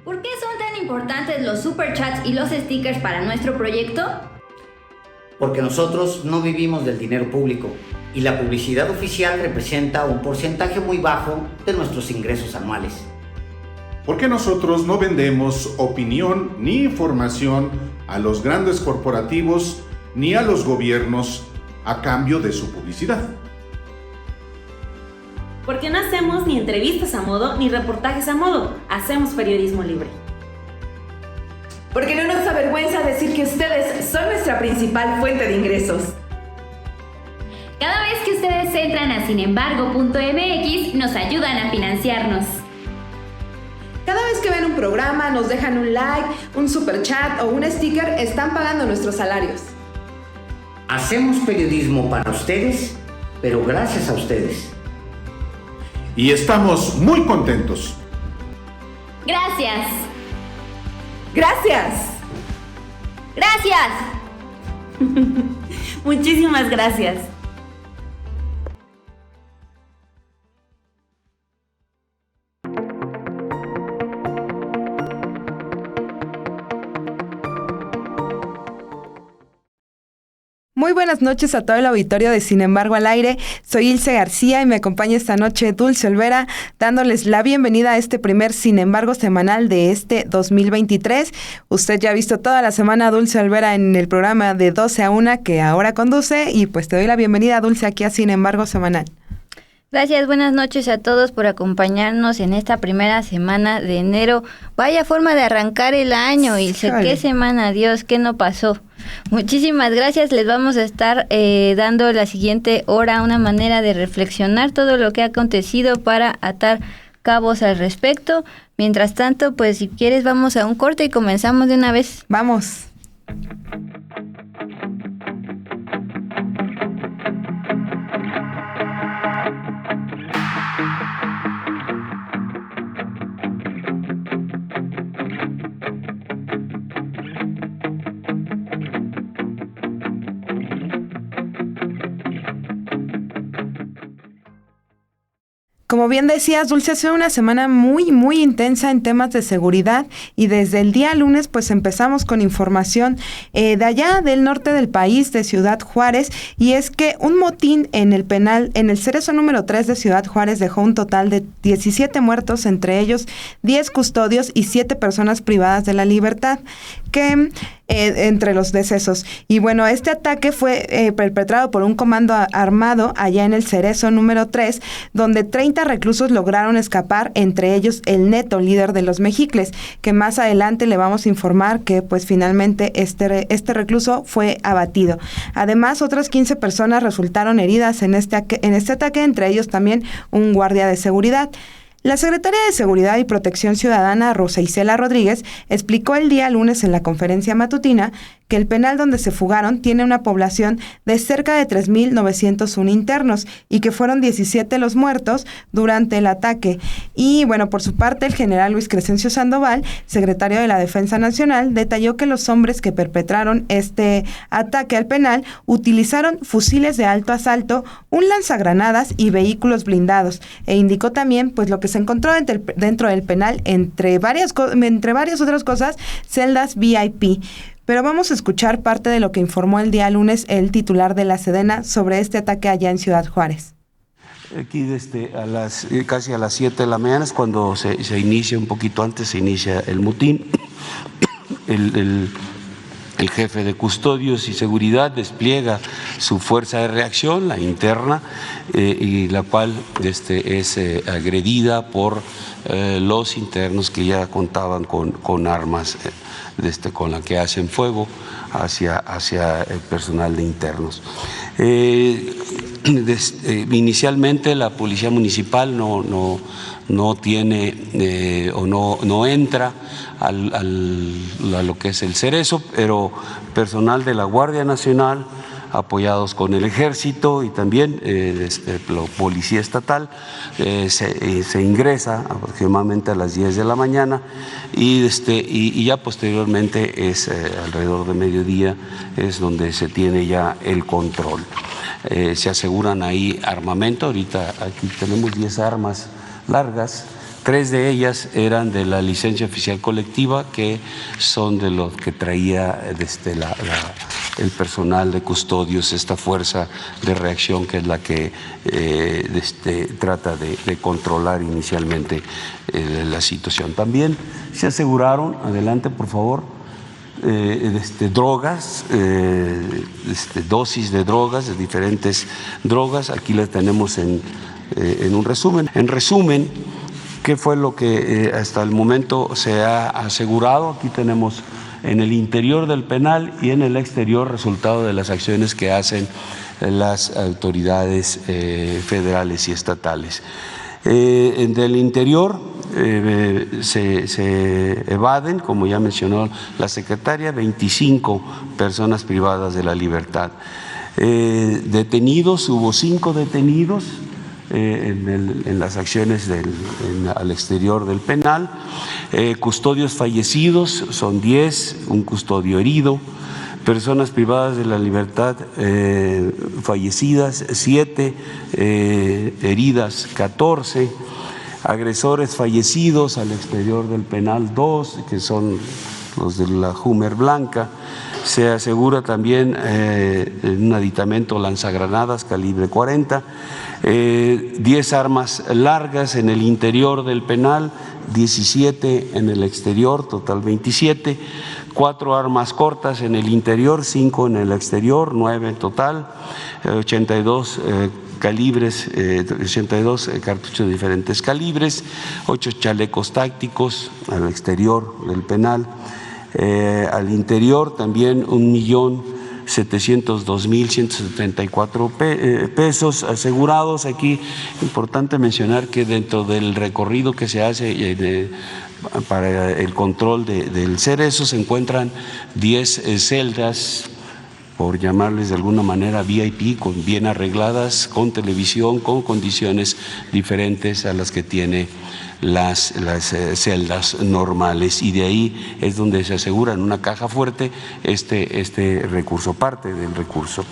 ¿Por qué son tan importantes los superchats y los stickers para nuestro proyecto? Porque nosotros no vivimos del dinero público y la publicidad oficial representa un porcentaje muy bajo de nuestros ingresos anuales. Porque nosotros no vendemos opinión ni información a los grandes corporativos ni a los gobiernos a cambio de su publicidad. Porque no hacemos ni entrevistas a modo ni reportajes a modo, hacemos periodismo libre. Porque no nos avergüenza decir que ustedes son nuestra principal fuente de ingresos. Cada vez que ustedes entran a sinembargo.mx, nos ayudan a financiarnos. Cada vez que ven un programa, nos dejan un like, un superchat o un sticker, están pagando nuestros salarios. Hacemos periodismo para ustedes, pero gracias a ustedes. Y estamos muy contentos. Gracias. ¡Gracias! Gracias. Muchísimas gracias. Muy buenas noches a todo el auditorio de Sin embargo al aire. Soy Ilse García y me acompaña esta noche Dulce Olvera, dándoles la bienvenida a este primer Sin embargo semanal de este 2023. Usted ya ha visto toda la semana a Dulce Olvera en el programa de 12 a 1 que ahora conduce y pues te doy la bienvenida, Dulce, aquí a Sin embargo semanal. Gracias, buenas noches a todos por acompañarnos en esta primera semana de enero. Vaya forma de arrancar el año, Ilse. ¿Qué semana, Dios? ¿Qué no pasó? Muchísimas gracias. Les vamos a estar dando la siguiente hora una manera de reflexionar todo lo que ha acontecido para atar cabos al respecto. Mientras tanto, pues si quieres vamos a un corte y comenzamos de una vez. Vamos. Como bien decías, Dulce, ha sido una semana muy intensa en temas de seguridad y desde el día lunes pues empezamos con información de allá del norte del país, de Ciudad Juárez, y es que un motín en el penal, en el Cerezo número 3 de Ciudad Juárez dejó un total de 17 muertos, entre ellos 10 custodios y 7 personas privadas de la libertad, que entre los decesos. Y bueno, este ataque fue perpetrado por un comando armado allá en el Cerezo número 3, donde 30 reclusos lograron escapar, entre ellos el Neto, líder de los Mexicles, que más adelante le vamos a informar que pues finalmente este recluso fue abatido. Además, otras 15 personas resultaron heridas en este ataque, entre ellos también un guardia de seguridad. La secretaria de Seguridad y Protección Ciudadana, Rosa Isela Rodríguez, explicó el día lunes en la conferencia matutina que el penal donde se fugaron tiene una población de cerca de 3,901 internos y que fueron 17 los muertos durante el ataque. Y bueno, por su parte, el general Luis Crescencio Sandoval, secretario de la Defensa Nacional, detalló que los hombres que perpetraron este ataque al penal utilizaron fusiles de alto asalto, un lanzagranadas y vehículos blindados, e indicó también pues lo que se encontró dentro del penal, entre varias otras cosas, celdas VIP. Pero vamos a escuchar parte de lo que informó el día lunes el titular de la Sedena sobre este ataque allá en Ciudad Juárez. Aquí casi a las 7 de la mañana es cuando se inicia, un poquito antes se inicia el motín. El jefe de custodios y seguridad despliega su fuerza de reacción, la interna, y la cual es agredida por los internos que ya contaban con armas con la que hacen fuego hacia el personal de internos. Inicialmente la policía municipal no tiene o no entra a lo que es el Cerezo, pero personal de la Guardia Nacional, apoyados con el Ejército y también la Policía Estatal. Se ingresa aproximadamente a las 10 de la mañana y ya posteriormente es alrededor de mediodía es donde se tiene ya el control. Se aseguran ahí armamento. Ahorita aquí tenemos 10 armas largas. 3 de ellas eran de la licencia oficial colectiva, que son de los que traía el personal de custodios, esta fuerza de reacción que es la que trata de controlar inicialmente la situación. También se aseguraron, adelante por favor, drogas, dosis de drogas, de diferentes drogas. Aquí las tenemos en un resumen. En resumen, ¿qué fue lo que hasta el momento se ha asegurado? Aquí tenemos en el interior del penal y en el exterior resultado de las acciones que hacen las autoridades federales y estatales. Del interior se evaden, como ya mencionó la secretaria, 25 personas privadas de la libertad. Detenidos, hubo 5 detenidos en las acciones al exterior del penal. Custodios fallecidos son 10, un custodio herido. Personas privadas de la libertad fallecidas 7, heridas 14. Agresores fallecidos al exterior del penal 2, que son los de la Hummer blanca. Se asegura también un aditamento lanzagranadas calibre 40, 10 armas largas en el interior del penal, 17 en el exterior, total 27, 4 armas cortas en el interior, 5 en el exterior, 9 en total, 82 calibres, 82 cartuchos de diferentes calibres, 8 chalecos tácticos al exterior del penal. Al interior también 1.702.174 pesos asegurados. Aquí importante mencionar que dentro del recorrido que se hace para el control del Cerezo se encuentran 10 celdas, por llamarles de alguna manera VIP, bien arregladas, con televisión, con condiciones diferentes a las que tiene las celdas normales, y de ahí es donde se asegura en una caja fuerte este recurso, parte del recurso.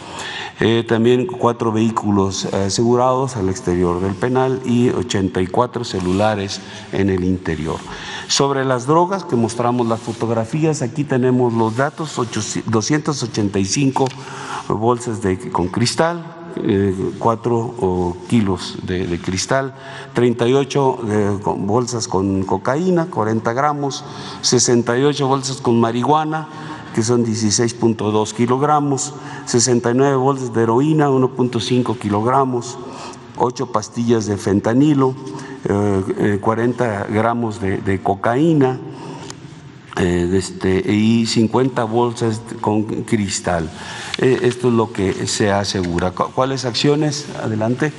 También 4 vehículos asegurados al exterior del penal y 84 celulares en el interior. Sobre las drogas, que mostramos las fotografías, aquí tenemos los datos: 285 bolsas con cristal, 4 kilos de cristal, 38 bolsas con cocaína, 40 gramos, 68 bolsas con marihuana, que son 16.2 kilogramos, 69 bolsas de heroína, 1.5 kilogramos, 8 pastillas de fentanilo, 40 gramos de cocaína, y 50 bolsas con cristal. Esto es lo que se asegura. ¿Cuáles acciones? Adelante.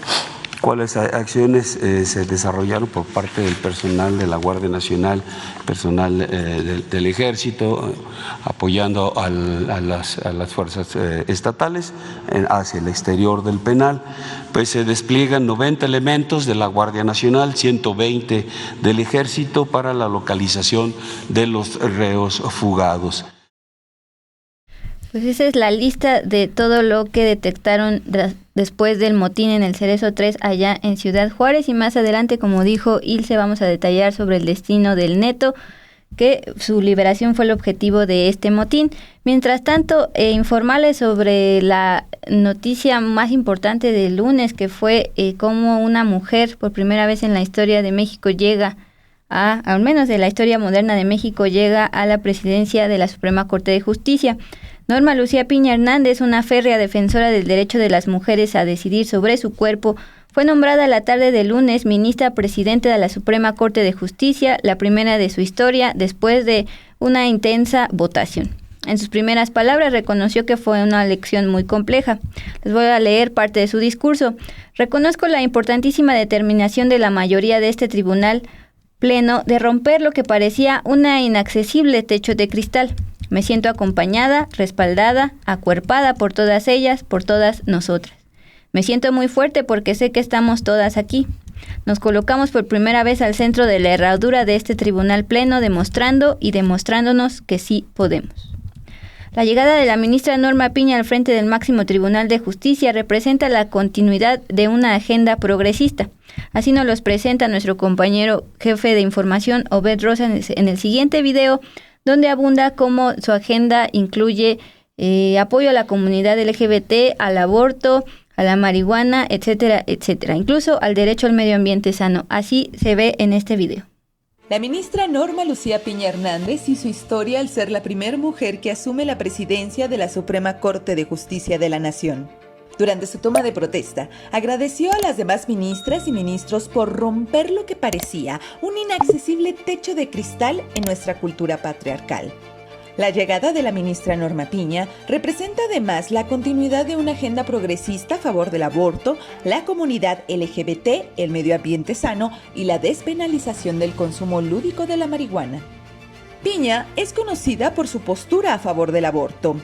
¿Cuáles acciones se desarrollaron por parte del personal de la Guardia Nacional, personal del Ejército, apoyando a las fuerzas estatales hacia el exterior del penal? Pues se despliegan 90 elementos de la Guardia Nacional, 120 del Ejército para la localización de los reos fugados. Pues esa es la lista de todo lo que detectaron después del motín en el Cerezo 3 allá en Ciudad Juárez, y más adelante, como dijo Ilse, vamos a detallar sobre el destino del Neto, que su liberación fue el objetivo de este motín. Mientras tanto, informarles sobre la noticia más importante del lunes, que fue cómo una mujer, por primera vez en la historia de México, al menos de la historia moderna de México, llega a la presidencia de la Suprema Corte de Justicia. Norma Lucía Piña Hernández, una férrea defensora del derecho de las mujeres a decidir sobre su cuerpo, fue nombrada la tarde del lunes ministra presidenta de la Suprema Corte de Justicia, la primera de su historia, después de una intensa votación. En sus primeras palabras reconoció que fue una elección muy compleja. Les voy a leer parte de su discurso. Reconozco la importantísima determinación de la mayoría de este tribunal pleno de romper lo que parecía un inaccesible techo de cristal. Me siento acompañada, respaldada, acuerpada por todas ellas, por todas nosotras. Me siento muy fuerte porque sé que estamos todas aquí. Nos colocamos por primera vez al centro de la herradura de este tribunal pleno, demostrando y demostrándonos que sí podemos. La llegada de la ministra Norma Piña al frente del máximo Tribunal de Justicia representa la continuidad de una agenda progresista. Así nos los presenta nuestro compañero jefe de información, Obed Rosa, en el siguiente video, donde abunda cómo su agenda incluye apoyo a la comunidad LGBT, al aborto, a la marihuana, etcétera, etcétera, incluso al derecho al medio ambiente sano. Así se ve en este video. La ministra Norma Lucía Piña Hernández hizo historia al ser la primera mujer que asume la presidencia de la Suprema Corte de Justicia de la Nación. Durante su toma de protesta, agradeció a las demás ministras y ministros por romper lo que parecía un inaccesible techo de cristal en nuestra cultura patriarcal. La llegada de la ministra Norma Piña representa además la continuidad de una agenda progresista a favor del aborto, la comunidad LGBT, el medio ambiente sano y la despenalización del consumo lúdico de la marihuana. Piña es conocida por su postura a favor del aborto.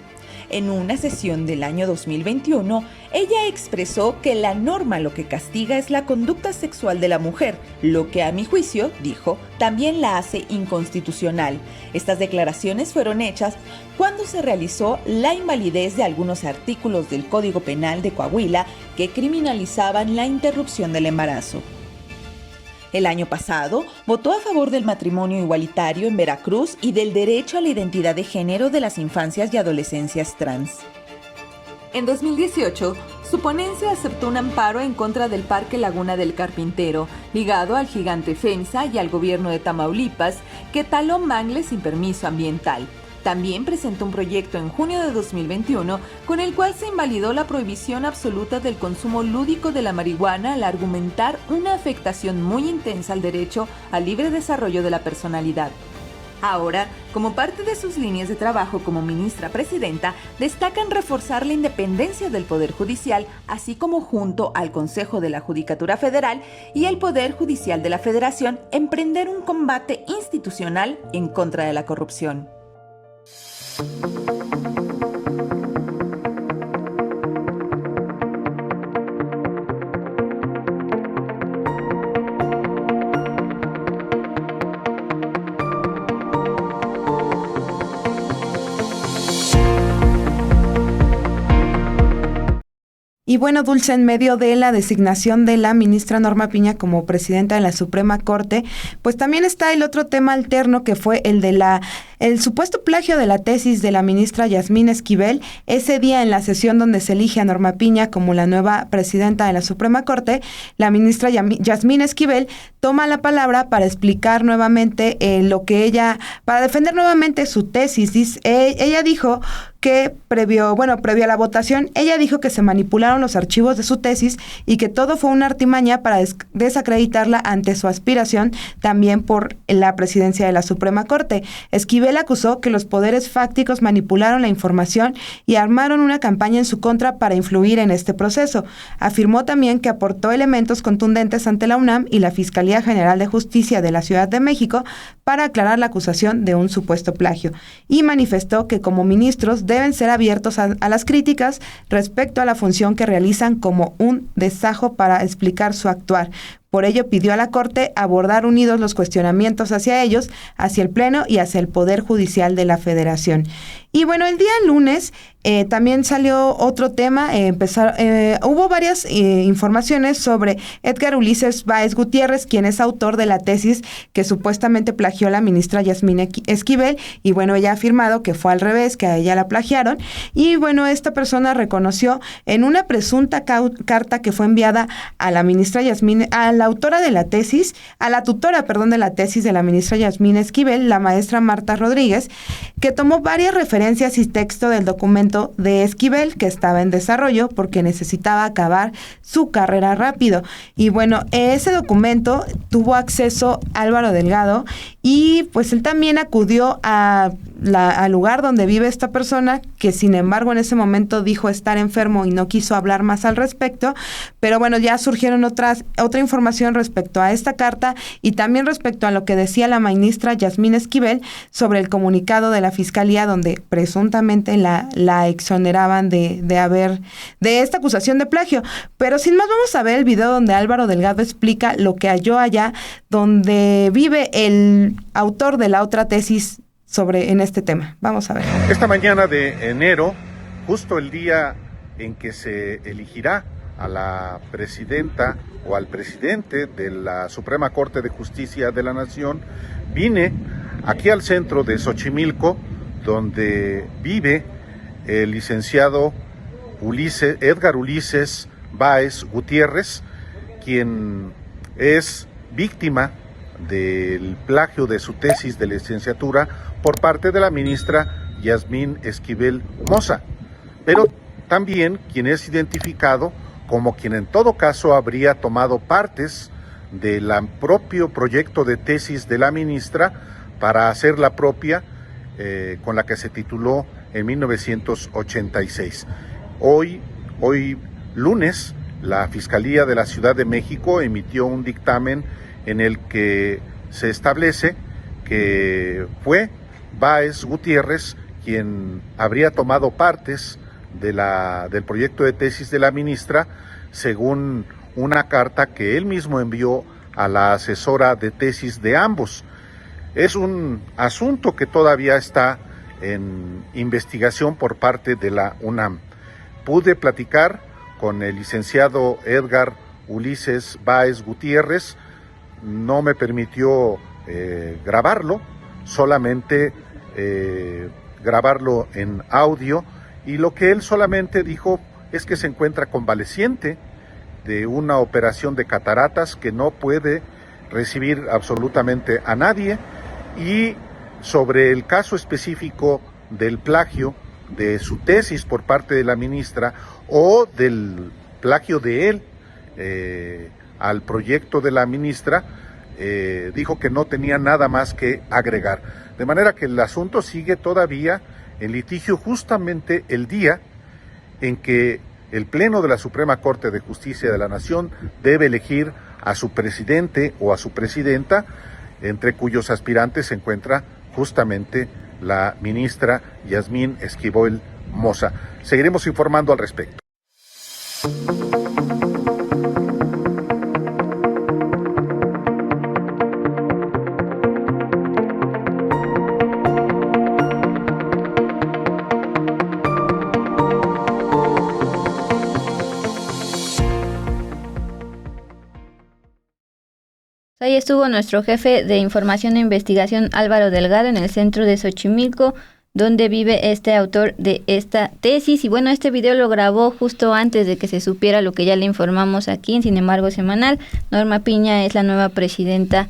En una sesión del año 2021, ella expresó que la norma lo que castiga es la conducta sexual de la mujer, lo que a mi juicio, dijo, también la hace inconstitucional. Estas declaraciones fueron hechas cuando se realizó la invalidez de algunos artículos del Código Penal de Coahuila que criminalizaban la interrupción del embarazo. El año pasado, votó a favor del matrimonio igualitario en Veracruz y del derecho a la identidad de género de las infancias y adolescencias trans. En 2018, su ponencia aceptó un amparo en contra del Parque Laguna del Carpintero, ligado al gigante FEMSA y al gobierno de Tamaulipas, que taló mangles sin permiso ambiental. También presentó un proyecto en junio de 2021 con el cual se invalidó la prohibición absoluta del consumo lúdico de la marihuana al argumentar una afectación muy intensa al derecho al libre desarrollo de la personalidad. Ahora, como parte de sus líneas de trabajo como ministra presidenta, destacan reforzar la independencia del Poder Judicial, así como junto al Consejo de la Judicatura Federal y el Poder Judicial de la Federación, emprender un combate institucional en contra de la corrupción. Y bueno, Dulce, en medio de la designación de la ministra Norma Piña como presidenta de la Suprema Corte, pues también está el otro tema alterno que fue el de el supuesto plagio de la tesis de la ministra Yasmín Esquivel. Ese día, en la sesión donde se elige a Norma Piña como la nueva presidenta de la Suprema Corte, la ministra Yasmín Esquivel toma la palabra para explicar nuevamente para defender nuevamente su tesis. Ella dijo que previo a la votación, ella dijo que se manipularon los archivos de su tesis y que todo fue una artimaña para desacreditarla ante su aspiración también por la presidencia de la Suprema Corte. Esquivel acusó que los poderes fácticos manipularon la información y armaron una campaña en su contra para influir en este proceso. Afirmó también que aportó elementos contundentes ante la UNAM y la Fiscalía General de Justicia de la Ciudad de México para aclarar la acusación de un supuesto plagio, y manifestó que como ministros deben ser abiertos a las críticas respecto a la función que realizan como un desajo para explicar su actuar. Por ello pidió a la Corte abordar unidos los cuestionamientos hacia ellos, hacia el Pleno y hacia el Poder Judicial de la Federación. Y bueno, el día lunes también salió otro tema, hubo varias informaciones sobre Edgar Ulises Báez Gutiérrez, quien es autor de la tesis que supuestamente plagió la ministra Yasmín Esquivel, y bueno, ella ha afirmado que fue al revés, que a ella la plagiaron, y bueno, esta persona reconoció en una presunta carta que fue enviada a la ministra Yasmín, a la tutora de la tesis de la ministra Yasmín Esquivel, la maestra Marta Rodríguez, que tomó varias referencias y texto del documento de Esquivel que estaba en desarrollo porque necesitaba acabar su carrera rápido. Y bueno, ese documento tuvo acceso Álvaro Delgado y pues él también acudió al lugar donde vive esta persona, que sin embargo en ese momento dijo estar enfermo y no quiso hablar más al respecto, pero bueno, ya surgieron otra información respecto a esta carta y también respecto a lo que decía la ministra Yasmín Esquivel sobre el comunicado de la Fiscalía donde presuntamente la exoneraban de esta acusación de plagio. Pero sin más, vamos a ver el video donde Álvaro Delgado explica lo que halló allá donde vive el autor de la otra tesis en este tema. Vamos a ver. Esta mañana de enero, justo el día en que se elegirá a la presidenta o al presidente de la Suprema Corte de Justicia de la Nación, vine aquí al centro de Xochimilco, donde vive el licenciado Edgar Ulises Báez Gutiérrez, quien es víctima del plagio de su tesis de licenciatura por parte de la ministra Yasmín Esquivel Moza, pero también quien es identificado como quien en todo caso habría tomado partes del propio proyecto de tesis de la ministra para hacer la propia, con la que se tituló en 1986. Hoy lunes, la Fiscalía de la Ciudad de México emitió un dictamen en el que se establece que fue Báez Gutiérrez quien habría tomado partes del proyecto de tesis de la ministra, según una carta que él mismo envió a la asesora de tesis de ambos. Es un asunto que todavía está en investigación por parte de la UNAM. Pude platicar con el licenciado Edgar Ulises Báez Gutiérrez, no me permitió grabarlo, solamente grabarlo en audio, y lo que él solamente dijo es que se encuentra convaleciente de una operación de cataratas, que no puede recibir absolutamente a nadie, y sobre el caso específico del plagio de su tesis por parte de la ministra o del plagio de él al proyecto de la ministra, dijo que no tenía nada más que agregar. De manera que el asunto sigue todavía en litigio, justamente el día en que el Pleno de la Suprema Corte de Justicia de la Nación debe elegir a su presidente o a su presidenta, entre cuyos aspirantes se encuentra justamente la ministra Yasmín Esquivel Moza. Seguiremos informando al respecto. Ahí estuvo nuestro jefe de información e investigación Álvaro Delgado en el centro de Xochimilco, donde vive este autor de esta tesis. Y bueno, este video lo grabó justo antes de que se supiera lo que ya le informamos aquí en Sin embargo Semanal. Norma Piña es la nueva presidenta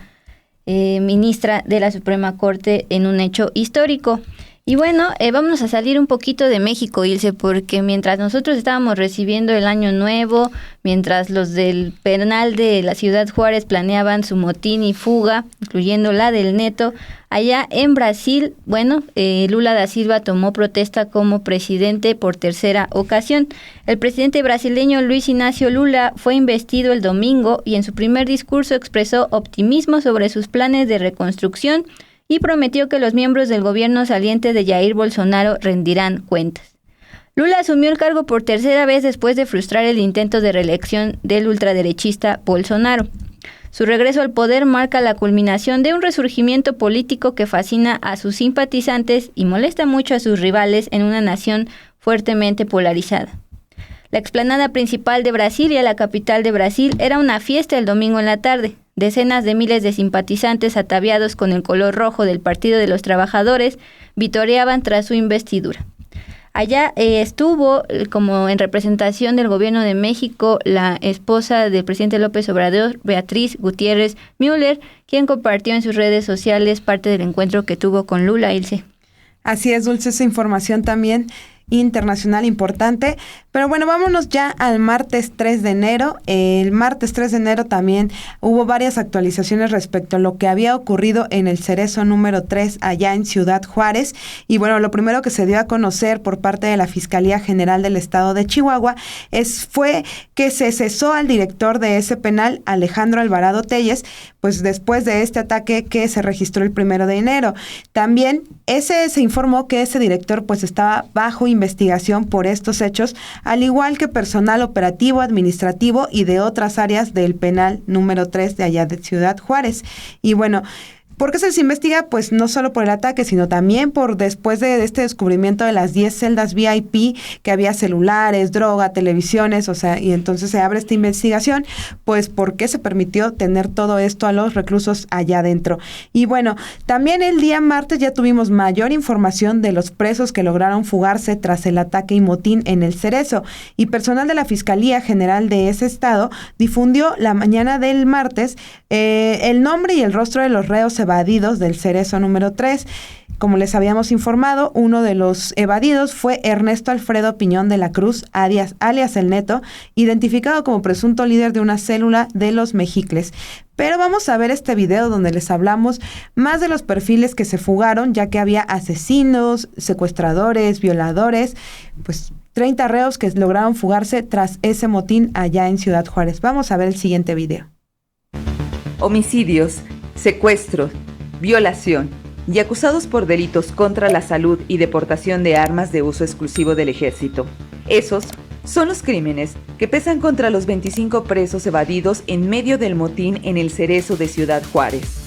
ministra de la Suprema Corte en un hecho histórico. Y bueno, vámonos a salir un poquito de México, Ilse, porque mientras nosotros estábamos recibiendo el Año Nuevo, mientras los del penal de la Ciudad Juárez planeaban su motín y fuga, incluyendo la del Neto, allá en Brasil, bueno, Lula da Silva tomó protesta como presidente por tercera ocasión. El presidente brasileño Luis Ignacio Lula fue investido el domingo y en su primer discurso expresó optimismo sobre sus planes de reconstrucción y prometió que los miembros del gobierno saliente de Jair Bolsonaro rendirán cuentas. Lula asumió el cargo por tercera vez después de frustrar el intento de reelección del ultraderechista Bolsonaro. Su regreso al poder marca la culminación de un resurgimiento político que fascina a sus simpatizantes y molesta mucho a sus rivales en una nación fuertemente polarizada. La explanada principal de Brasilia, la capital de Brasil, era una fiesta el domingo en la tarde. Decenas de miles de simpatizantes ataviados con el color rojo del Partido de los Trabajadores vitoreaban tras su investidura. Allá estuvo, como en representación del gobierno de México, la esposa del presidente López Obrador, Beatriz Gutiérrez Müller, quien compartió en sus redes sociales parte del encuentro que tuvo con Lula, Ilse. Así es, Dulce, esa información también. internacional importante. Pero bueno, vámonos ya al martes 3 de enero. El martes 3 de enero también hubo varias actualizaciones respecto a lo que había ocurrido en el Cerezo número 3 allá en Ciudad Juárez. Y bueno, lo primero que se dio a conocer por parte de la Fiscalía General del Estado de Chihuahua fue que se cesó al director de ese penal, Alejandro Alvarado Telles, pues después de este ataque que se registró el 1 de enero. También se informó que ese director pues estaba bajo investigación por estos hechos, al igual que personal operativo, administrativo y de otras áreas del penal número 3 de allá de Ciudad Juárez. Y bueno, ¿por qué se les investiga? Pues no solo por el ataque, sino también por después de este descubrimiento de las 10 celdas VIP, que había celulares, droga, televisiones, o sea, y entonces se abre esta investigación, pues ¿por qué se permitió tener todo esto a los reclusos allá adentro? Y bueno, también el día martes ya tuvimos mayor información de los presos que lograron fugarse tras el ataque y motín en el Cerezo, y personal de la Fiscalía General de ese estado difundió la mañana del martes el nombre y el rostro de los reos evadidos del Cerezo número 3. Como les habíamos informado, uno de los evadidos fue Ernesto Alfredo Piñón de la Cruz, alias El Neto, identificado como presunto líder de una célula de los Mexicles. Pero vamos a ver este video donde les hablamos más de los perfiles que se fugaron, ya que había asesinos, secuestradores, violadores, pues 30 reos que lograron fugarse tras ese motín allá en Ciudad Juárez. Vamos a ver el siguiente video. Homicidios, secuestros, violación y acusados por delitos contra la salud y deportación de armas de uso exclusivo del ejército. Esos son los crímenes que pesan contra los 25 presos evadidos en medio del motín en el Cerezo de Ciudad Juárez.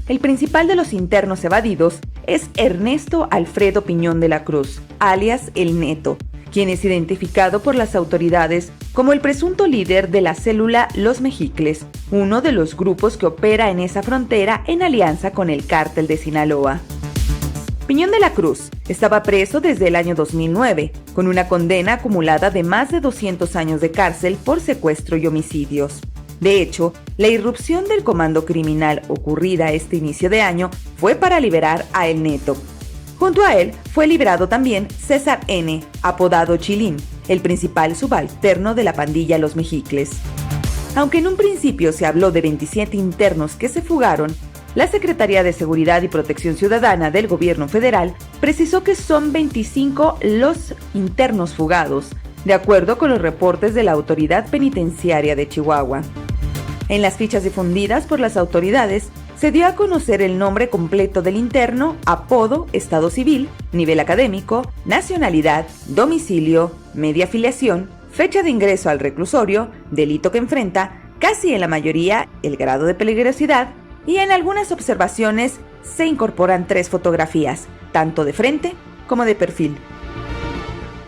El principal de los internos evadidos es Ernesto Alfredo Piñón de la Cruz, alias El Neto, quien es identificado por las autoridades como el presunto líder de la célula Los Mexicles, uno de los grupos que opera en esa frontera en alianza con el Cártel de Sinaloa. Piñón de la Cruz estaba preso desde el año 2009, con una condena acumulada de más de 200 años de cárcel por secuestro y homicidios. De hecho, la irrupción del comando criminal ocurrida este inicio de año fue para liberar a El Neto. Junto a él fue liberado también César N., apodado Chilín, el principal subalterno de la pandilla Los Mexicles. Aunque en un principio se habló de 27 internos que se fugaron, la Secretaría de Seguridad y Protección Ciudadana del Gobierno Federal precisó que son 25 los internos fugados, de acuerdo con los reportes de la Autoridad Penitenciaria de Chihuahua. En las fichas difundidas por las autoridades, se dio a conocer el nombre completo del interno, apodo, estado civil, nivel académico, nacionalidad, domicilio, media afiliación, fecha de ingreso al reclusorio, delito que enfrenta, casi en la mayoría el grado de peligrosidad, y en algunas observaciones se incorporan 3 fotografías, tanto de frente como de perfil.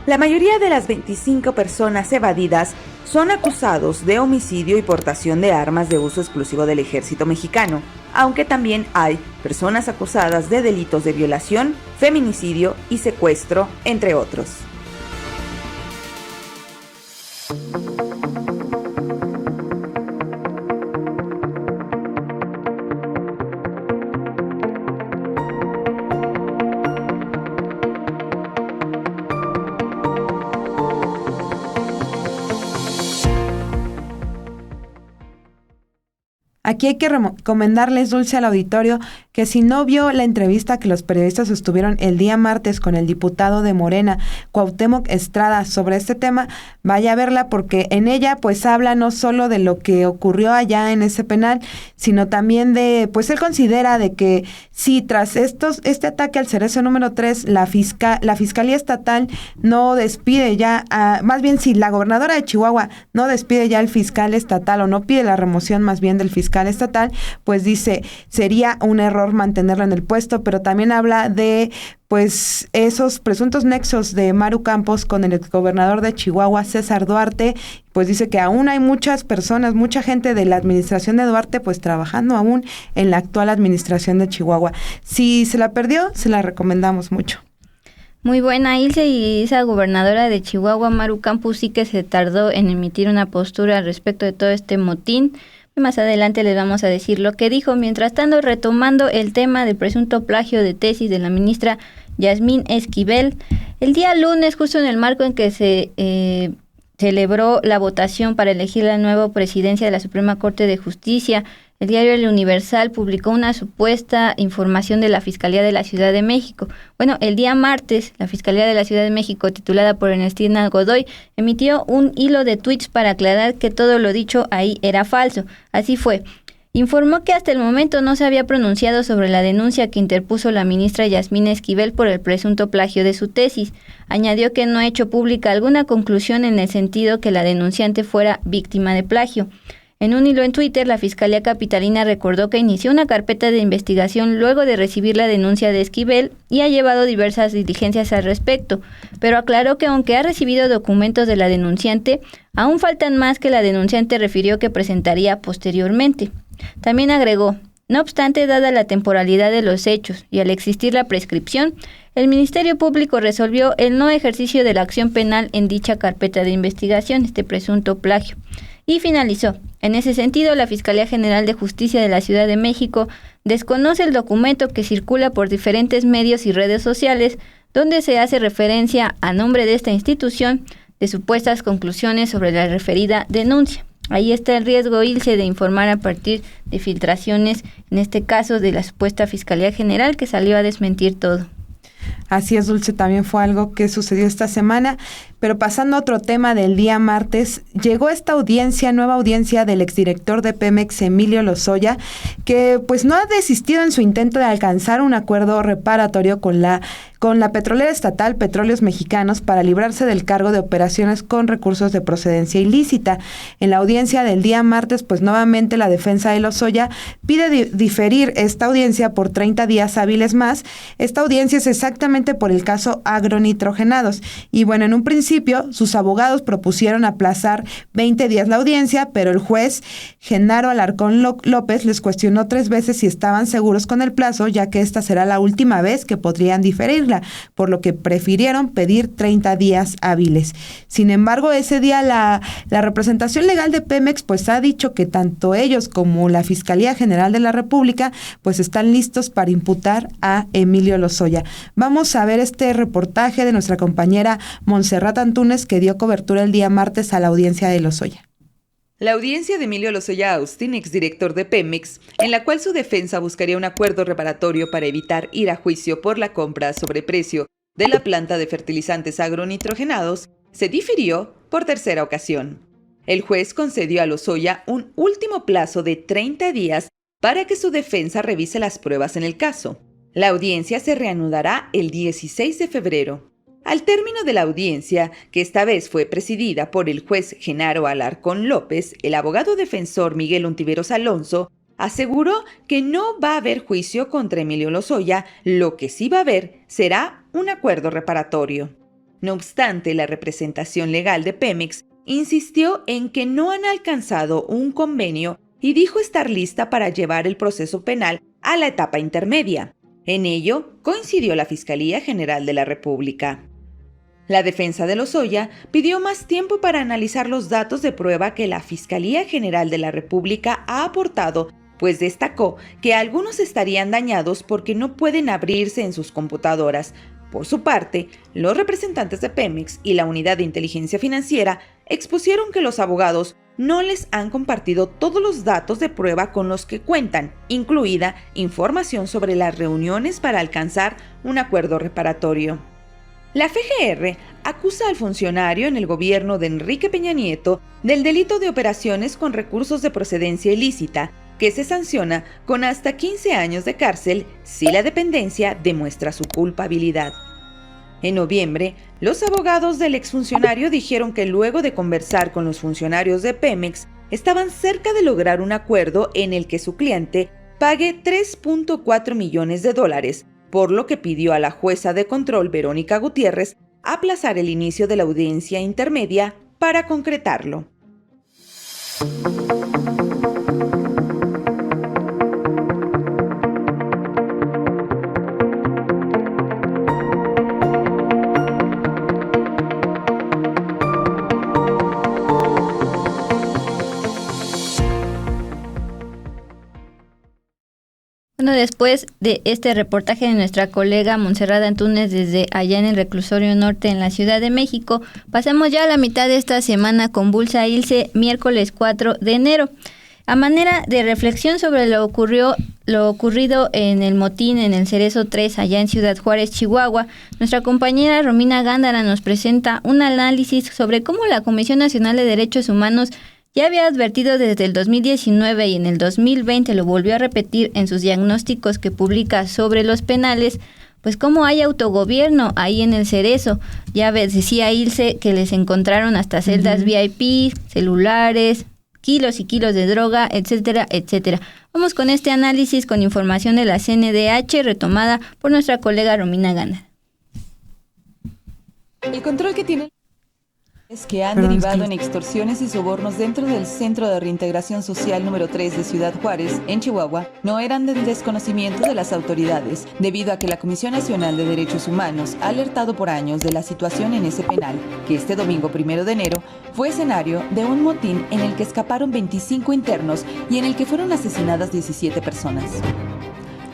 La mayoría de las 25 personas evadidas son acusados de homicidio y portación de armas de uso exclusivo del ejército mexicano, aunque también hay personas acusadas de delitos de violación, feminicidio y secuestro, entre otros. Aquí hay que recomendarles, Dulce, al auditorio, que si no vio la entrevista que los periodistas estuvieron el día martes con el diputado de Morena, Cuauhtémoc Estrada, sobre este tema, vaya a verla, porque en ella pues habla no solo de lo que ocurrió allá en ese penal, sino también de, pues él considera de que si tras este ataque al Cerezo número 3, la Fiscalía Estatal no despide ya, más bien si la gobernadora de Chihuahua no despide ya al fiscal estatal o no pide la remoción más bien del fiscal estatal, pues dice, sería un error mantenerlo en el puesto, pero también habla de pues esos presuntos nexos de Maru Campos con el exgobernador de Chihuahua, César Duarte, pues dice que aún hay muchas personas, mucha gente de la administración de Duarte, pues trabajando aún en la actual administración de Chihuahua. Si se la perdió, se la recomendamos mucho. Muy buena, Ilse, y esa gobernadora de Chihuahua, Maru Campos, sí que se tardó en emitir una postura respecto de todo este motín. Más adelante les vamos a decir lo que dijo. Mientras tanto, retomando el tema del presunto plagio de tesis de la ministra Yasmín Esquivel. El día lunes, justo en el marco en que se celebró la votación para elegir la nueva presidencia de la Suprema Corte de Justicia, el diario El Universal publicó una supuesta información de la Fiscalía de la Ciudad de México. Bueno, el día martes, la Fiscalía de la Ciudad de México, titulada por Ernestina Godoy, emitió un hilo de tweets para aclarar que todo lo dicho ahí era falso. Así fue. Informó que hasta el momento no se había pronunciado sobre la denuncia que interpuso la ministra Yasmín Esquivel por el presunto plagio de su tesis. Añadió que no ha hecho pública alguna conclusión en el sentido que la denunciante fuera víctima de plagio. En un hilo en Twitter, la Fiscalía Capitalina recordó que inició una carpeta de investigación luego de recibir la denuncia de Esquivel y ha llevado diversas diligencias al respecto, pero aclaró que aunque ha recibido documentos de la denunciante, aún faltan más que la denunciante refirió que presentaría posteriormente. También agregó, no obstante, dada la temporalidad de los hechos y al existir la prescripción, el Ministerio Público resolvió el no ejercicio de la acción penal en dicha carpeta de investigación, este presunto plagio. Y finalizó. En ese sentido, la Fiscalía General de Justicia de la Ciudad de México desconoce el documento que circula por diferentes medios y redes sociales, donde se hace referencia a nombre de esta institución de supuestas conclusiones sobre la referida denuncia. Ahí está el riesgo, Ilse, de informar a partir de filtraciones, en este caso de la supuesta Fiscalía General, que salió a desmentir todo. Así es, Dulce, también fue algo que sucedió esta semana. Pero pasando a otro tema del día martes, llegó esta nueva audiencia del exdirector de Pemex, Emilio Lozoya, que pues no ha desistido en su intento de alcanzar un acuerdo reparatorio con la petrolera estatal Petróleos Mexicanos para librarse del cargo de operaciones con recursos de procedencia ilícita. En la audiencia del día martes, pues nuevamente la defensa de Lozoya pide diferir esta audiencia por 30 días hábiles más. Esta audiencia es exactamente por el caso agronitrogenados. Y bueno, en un principio sus abogados propusieron aplazar 20 días la audiencia, pero el juez Genaro Alarcón López les cuestionó 3 veces si estaban seguros con el plazo, ya que esta será la última vez que podrían diferirla, por lo que prefirieron pedir 30 días hábiles. Sin embargo, ese día la representación legal de Pemex pues ha dicho que tanto ellos como la Fiscalía General de la República pues están listos para imputar a Emilio Lozoya. Vamos a ver este reportaje de nuestra compañera Montserrat Antúnez, que dio cobertura el día martes a la audiencia de Lozoya. La audiencia de Emilio Lozoya Austin, exdirector de Pemex, en la cual su defensa buscaría un acuerdo reparatorio para evitar ir a juicio por la compra a sobreprecio de la planta de fertilizantes agronitrogenados, se difirió por tercera ocasión. El juez concedió a Lozoya un último plazo de 30 días para que su defensa revise las pruebas en el caso. La audiencia se reanudará el 16 de febrero. Al término de la audiencia, que esta vez fue presidida por el juez Genaro Alarcón López, el abogado defensor Miguel Ontiveros Alonso aseguró que no va a haber juicio contra Emilio Lozoya, lo que sí va a haber será un acuerdo reparatorio. No obstante, la representación legal de Pemex insistió en que no han alcanzado un convenio y dijo estar lista para llevar el proceso penal a la etapa intermedia. En ello coincidió la Fiscalía General de la República. La defensa de Lozoya pidió más tiempo para analizar los datos de prueba que la Fiscalía General de la República ha aportado, pues destacó que algunos estarían dañados porque no pueden abrirse en sus computadoras. Por su parte, los representantes de Pemex y la Unidad de Inteligencia Financiera expusieron que los abogados no les han compartido todos los datos de prueba con los que cuentan, incluida información sobre las reuniones para alcanzar un acuerdo reparatorio. La FGR acusa al funcionario en el gobierno de Enrique Peña Nieto del delito de operaciones con recursos de procedencia ilícita, que se sanciona con hasta 15 años de cárcel si la dependencia demuestra su culpabilidad. En noviembre, los abogados del exfuncionario dijeron que luego de conversar con los funcionarios de Pemex, estaban cerca de lograr un acuerdo en el que su cliente pague $3.4 millones, por lo que pidió a la jueza de control Verónica Gutiérrez aplazar el inicio de la audiencia intermedia para concretarlo. Bueno, después de este reportaje de nuestra colega Montserrat Antúnez desde allá en el Reclusorio Norte en la Ciudad de México, pasemos ya a la mitad de esta semana con Bulsa Ilse, miércoles 4 de enero. A manera de reflexión sobre lo ocurrido en el motín en el Cerezo 3 allá en Ciudad Juárez, Chihuahua, nuestra compañera Romina Gándara nos presenta un análisis sobre cómo la Comisión Nacional de Derechos Humanos ya había advertido desde el 2019 y en el 2020 lo volvió a repetir en sus diagnósticos que publica sobre los penales, pues cómo hay autogobierno ahí en el Cerezo. Ya decía Ilse que les encontraron hasta celdas VIP, celulares, kilos y kilos de droga, etcétera, etcétera. Vamos con este análisis con información de la CNDH retomada por nuestra colega Romina Gándara. El control que tienen es que han derivado en extorsiones y sobornos dentro del Centro de Reintegración Social número 3 de Ciudad Juárez, en Chihuahua, no eran del desconocimiento de las autoridades, debido a que la Comisión Nacional de Derechos Humanos ha alertado por años de la situación en ese penal, que este domingo 1 de enero fue escenario de un motín en el que escaparon 25 internos y en el que fueron asesinadas 17 personas.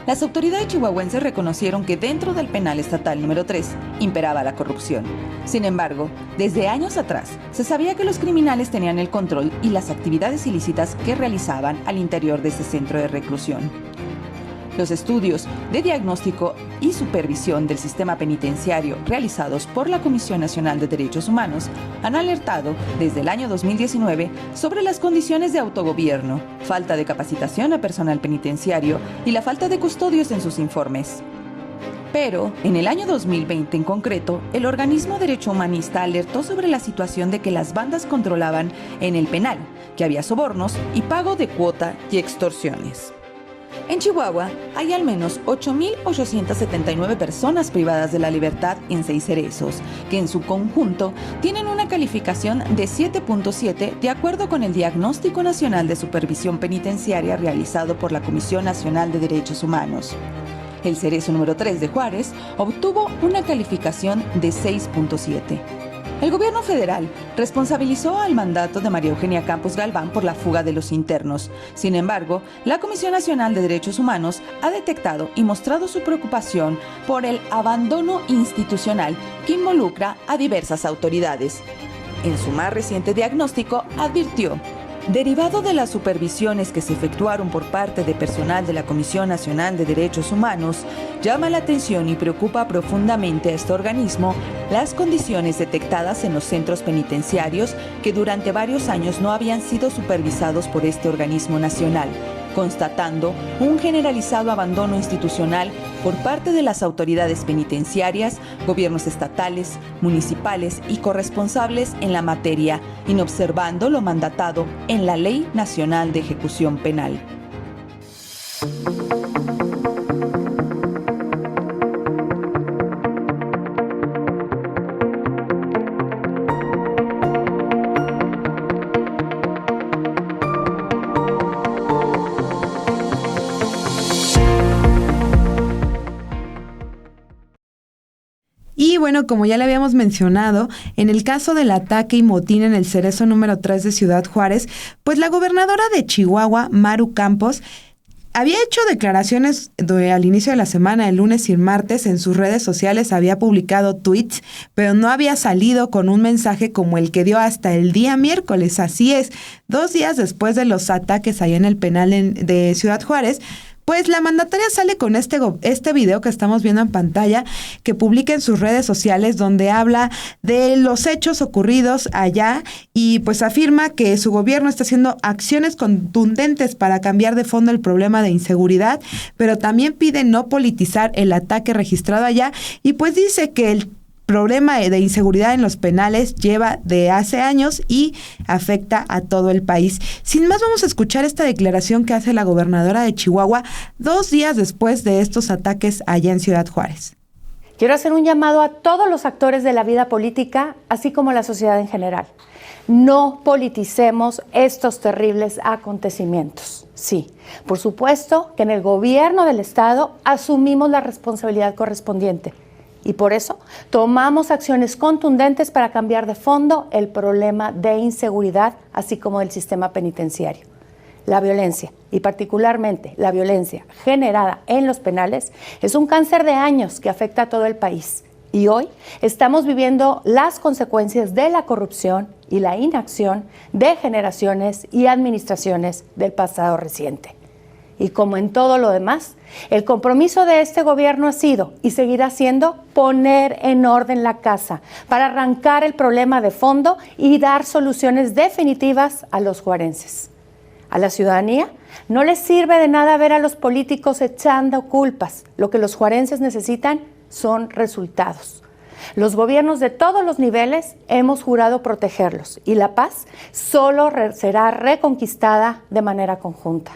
Las autoridades chihuahuenses reconocieron que dentro del penal estatal número 3 imperaba la corrupción. Sin embargo, desde años atrás se sabía que los criminales tenían el control y las actividades ilícitas que realizaban al interior de ese centro de reclusión. Los estudios de diagnóstico y supervisión del sistema penitenciario realizados por la Comisión Nacional de Derechos Humanos han alertado desde el año 2019 sobre las condiciones de autogobierno, falta de capacitación a personal penitenciario y la falta de custodios en sus informes. Pero, en el año 2020 en concreto, el organismo Derecho Humanista alertó sobre la situación de que las bandas controlaban en el penal, que había sobornos y pago de cuota y extorsiones. En Chihuahua hay al menos 8.879 personas privadas de la libertad en 6 cerezos, que en su conjunto tienen una calificación de 7.7 de acuerdo con el Diagnóstico Nacional de Supervisión Penitenciaria realizado por la Comisión Nacional de Derechos Humanos. El cerezo número 3 de Juárez obtuvo una calificación de 6.7. El gobierno federal responsabilizó al mandato de María Eugenia Campos Galván por la fuga de los internos. Sin embargo, la Comisión Nacional de Derechos Humanos ha detectado y mostrado su preocupación por el abandono institucional que involucra a diversas autoridades. En su más reciente diagnóstico, advirtió: derivado de las supervisiones que se efectuaron por parte de personal de la Comisión Nacional de Derechos Humanos, llama la atención y preocupa profundamente a este organismo las condiciones detectadas en los centros penitenciarios que durante varios años no habían sido supervisados por este organismo nacional, constatando un generalizado abandono institucional por parte de las autoridades penitenciarias, gobiernos estatales, municipales y corresponsables en la materia, inobservando lo mandatado en la Ley Nacional de Ejecución Penal. Y bueno, como ya le habíamos mencionado, en el caso del ataque y motín en el Cerezo número 3 de Ciudad Juárez, pues la gobernadora de Chihuahua, Maru Campos, había hecho declaraciones al inicio de la semana, el lunes y el martes, en sus redes sociales, había publicado tweets, pero no había salido con un mensaje como el que dio hasta el día miércoles. Así es, 2 días después de los ataques allá en el penal de Ciudad Juárez, pues la mandataria sale con este video que estamos viendo en pantalla, que publica en sus redes sociales, donde habla de los hechos ocurridos allá y pues afirma que su gobierno está haciendo acciones contundentes para cambiar de fondo el problema de inseguridad, pero también pide no politizar el ataque registrado allá y pues dice que el problema de inseguridad en los penales lleva de hace años y afecta a todo el país. Sin más, vamos a escuchar esta declaración que hace la gobernadora de Chihuahua 2 días después de estos ataques allá en Ciudad Juárez. Quiero hacer un llamado a todos los actores de la vida política, así como a la sociedad en general. No politicemos estos terribles acontecimientos. Sí, por supuesto que en el gobierno del Estado asumimos la responsabilidad correspondiente. Y por eso tomamos acciones contundentes para cambiar de fondo el problema de inseguridad, así como del sistema penitenciario. La violencia, y particularmente la violencia generada en los penales, es un cáncer de años que afecta a todo el país. Y hoy estamos viviendo las consecuencias de la corrupción y la inacción de generaciones y administraciones del pasado reciente. Y como en todo lo demás, el compromiso de este gobierno ha sido y seguirá siendo poner en orden la casa para arrancar el problema de fondo y dar soluciones definitivas a los juarenses. A la ciudadanía no les sirve de nada ver a los políticos echando culpas. Lo que los juarenses necesitan son resultados. Los gobiernos de todos los niveles hemos jurado protegerlos y la paz solo será reconquistada de manera conjunta.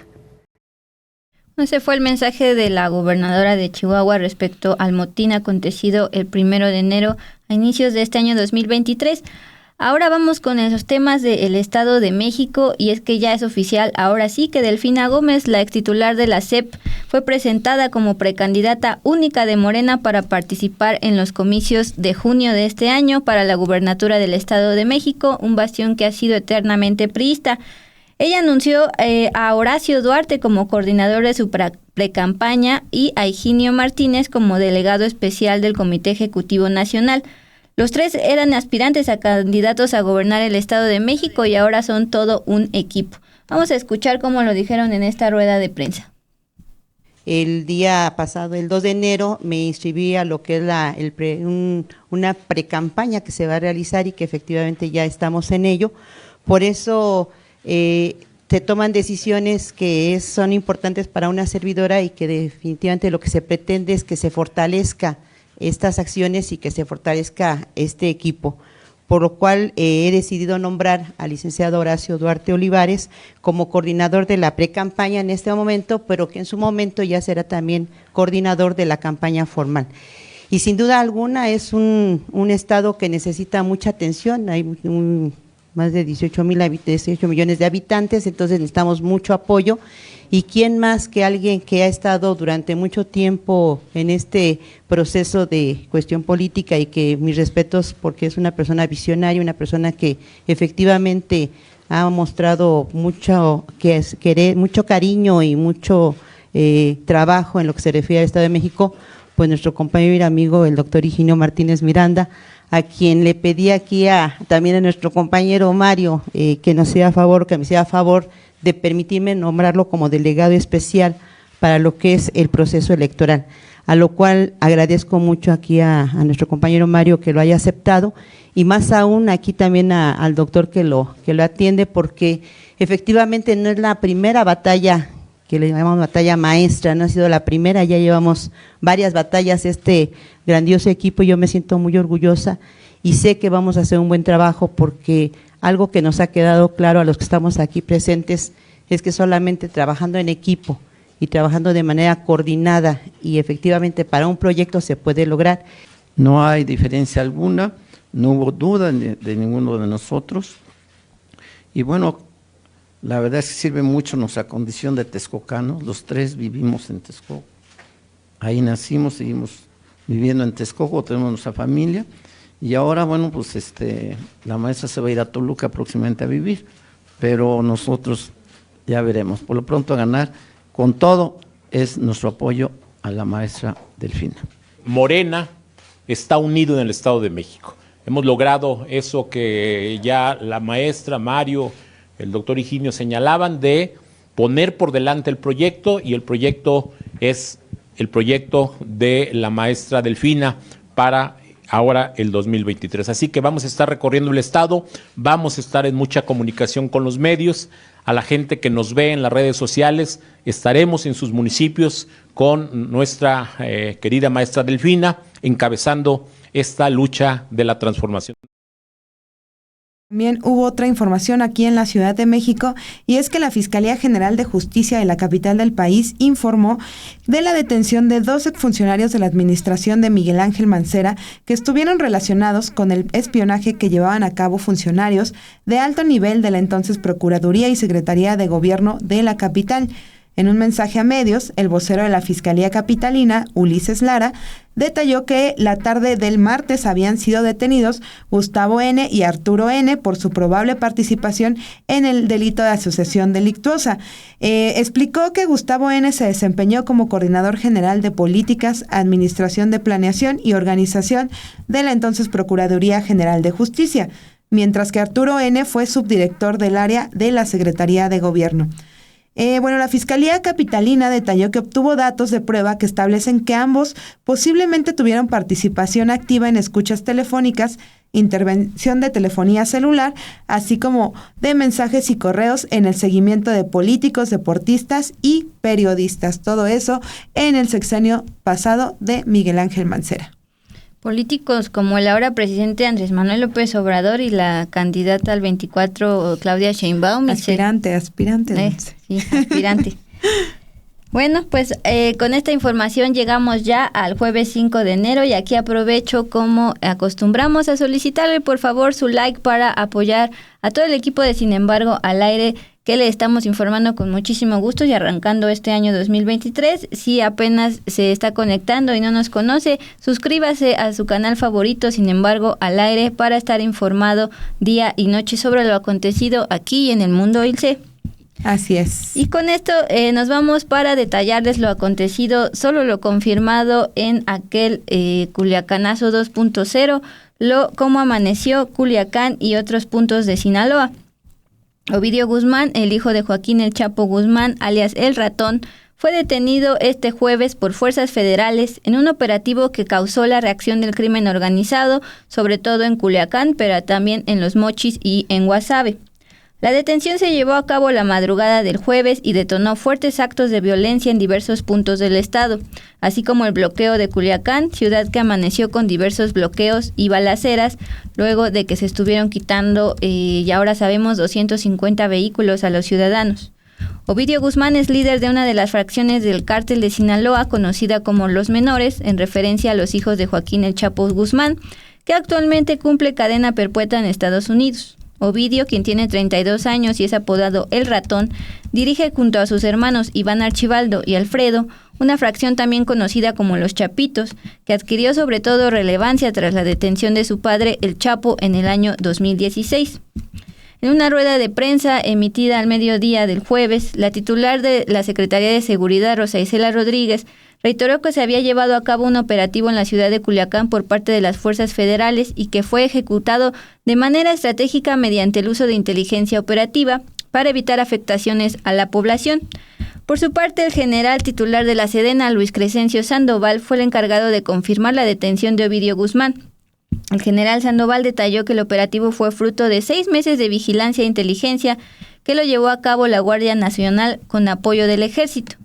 Ese fue el mensaje de la gobernadora de Chihuahua respecto al motín acontecido el 1 de enero a inicios de este año 2023. Ahora vamos con esos temas del Estado de México, y es que ya es oficial, ahora sí, que Delfina Gómez, la extitular de la SEP, fue presentada como precandidata única de Morena para participar en los comicios de junio de este año para la gubernatura del Estado de México, un bastión que ha sido eternamente priista. Ella anunció a Horacio Duarte como coordinador de su precampaña y a Higinio Martínez como delegado especial del Comité Ejecutivo Nacional. Los tres eran aspirantes a candidatos a gobernar el Estado de México y ahora son todo un equipo. Vamos a escuchar cómo lo dijeron en esta rueda de prensa. El día pasado, el 2 de enero, me inscribí a lo que es una precampaña que se va a realizar y que efectivamente ya estamos en ello. Por eso se toman decisiones que son importantes para una servidora y que definitivamente lo que se pretende es que se fortalezca estas acciones y que se fortalezca este equipo, por lo cual he decidido nombrar al licenciado Horacio Duarte Olivares como coordinador de la precampaña en este momento, pero que en su momento ya será también coordinador de la campaña formal. Y sin duda alguna es un estado que necesita mucha atención, hay más de 18 millones de habitantes, entonces necesitamos mucho apoyo. ¿Y quién más que alguien que ha estado durante mucho tiempo en este proceso de cuestión política y que mis respetos porque es una persona visionaria, una persona que efectivamente ha mostrado mucho cariño y mucho trabajo en lo que se refiere al Estado de México? Pues nuestro compañero y amigo, el doctor Higinio Martínez Miranda, a quien le pedí aquí también a nuestro compañero Mario que me hiciera favor de permitirme nombrarlo como delegado especial para lo que es el proceso electoral, a lo cual agradezco mucho aquí a nuestro compañero Mario que lo haya aceptado, y más aún aquí también al doctor que lo atiende, porque efectivamente no es la primera batalla que le llamamos batalla maestra, no ha sido la primera, ya llevamos varias batallas este grandioso equipo y yo me siento muy orgullosa y sé que vamos a hacer un buen trabajo, porque algo que nos ha quedado claro a los que estamos aquí presentes es que solamente trabajando en equipo y trabajando de manera coordinada y efectivamente para un proyecto se puede lograr. No hay diferencia alguna, no hubo duda de ninguno de nosotros, y bueno, la verdad es que sirve mucho nuestra condición de texcocanos, los tres vivimos en Texcoco, ahí nacimos, seguimos viviendo en Texcoco, tenemos nuestra familia, y ahora bueno, pues la maestra se va a ir a Toluca próximamente a vivir, pero nosotros ya veremos. Por lo pronto a ganar, con todo, es nuestro apoyo a la maestra Delfina. Morena está unido en el Estado de México. Hemos logrado eso que ya la maestra, Mario, el doctor Higinio señalaban, de poner por delante el proyecto, y el proyecto es el proyecto de la maestra Delfina para ahora el 2023. Así que vamos a estar recorriendo el estado, vamos a estar en mucha comunicación con los medios, a la gente que nos ve en las redes sociales, estaremos en sus municipios con nuestra querida maestra Delfina, encabezando esta lucha de la transformación. También hubo otra información aquí en la Ciudad de México, y es que la Fiscalía General de Justicia de la capital del país informó de la detención de 2 exfuncionarios de la administración de Miguel Ángel Mancera que estuvieron relacionados con el espionaje que llevaban a cabo funcionarios de alto nivel de la entonces Procuraduría y Secretaría de Gobierno de la capital. En un mensaje a medios, el vocero de la Fiscalía Capitalina, Ulises Lara, detalló que la tarde del martes habían sido detenidos Gustavo N. y Arturo N. por su probable participación en el delito de asociación delictuosa. Explicó que Gustavo N. se desempeñó como coordinador general de políticas, administración de planeación y organización de la entonces Procuraduría General de Justicia, mientras que Arturo N. fue subdirector del área de la Secretaría de Gobierno. La Fiscalía Capitalina detalló que obtuvo datos de prueba que establecen que ambos posiblemente tuvieron participación activa en escuchas telefónicas, intervención de telefonía celular, así como de mensajes y correos en el seguimiento de políticos, deportistas y periodistas. Todo eso en el sexenio pasado de Miguel Ángel Mancera. Políticos como el ahora presidente Andrés Manuel López Obrador y la candidata al 24 Claudia Sheinbaum. Aspirante. Sí, aspirante. Bueno, pues con esta información llegamos ya al jueves 5 de enero y aquí aprovecho, como acostumbramos, a solicitarle por favor su like para apoyar a todo el equipo de Sin embargo al aire, que le estamos informando con muchísimo gusto y arrancando este año 2023. Si apenas se está conectando y no nos conoce, suscríbase a su canal favorito, Sin embargo al aire, para estar informado día y noche sobre lo acontecido aquí en el mundo ILCE. Así es. Y con esto nos vamos para detallarles lo acontecido, solo lo confirmado en aquel Culiacanazo 2.0, cómo amaneció Culiacán y otros puntos de Sinaloa. Ovidio Guzmán, el hijo de Joaquín El Chapo Guzmán, alias El Ratón, fue detenido este jueves por fuerzas federales en un operativo que causó la reacción del crimen organizado, sobre todo en Culiacán, pero también en Los Mochis y en Guasave. La detención se llevó a cabo la madrugada del jueves y detonó fuertes actos de violencia en diversos puntos del estado, así como el bloqueo de Culiacán, ciudad que amaneció con diversos bloqueos y balaceras, luego de que se estuvieron quitando, y ahora sabemos, 250 vehículos a los ciudadanos. Ovidio Guzmán es líder de una de las fracciones del cártel de Sinaloa, conocida como Los Menores, en referencia a los hijos de Joaquín El Chapo Guzmán, que actualmente cumple cadena perpetua en Estados Unidos. Ovidio, quien tiene 32 años y es apodado El Ratón, dirige junto a sus hermanos Iván Archibaldo y Alfredo una fracción también conocida como Los Chapitos, que adquirió sobre todo relevancia tras la detención de su padre, El Chapo, en el año 2016. En una rueda de prensa emitida al mediodía del jueves, la titular de la Secretaría de Seguridad, Rosa Isela Rodríguez, reiteró que se había llevado a cabo un operativo en la ciudad de Culiacán por parte de las fuerzas federales y que fue ejecutado de manera estratégica mediante el uso de inteligencia operativa para evitar afectaciones a la población. Por su parte, el general titular de la Sedena, Luis Crescencio Sandoval, fue el encargado de confirmar la detención de Ovidio Guzmán. El general Sandoval detalló que el operativo fue fruto de 6 meses de vigilancia e inteligencia que lo llevó a cabo la Guardia Nacional con apoyo del Ejército.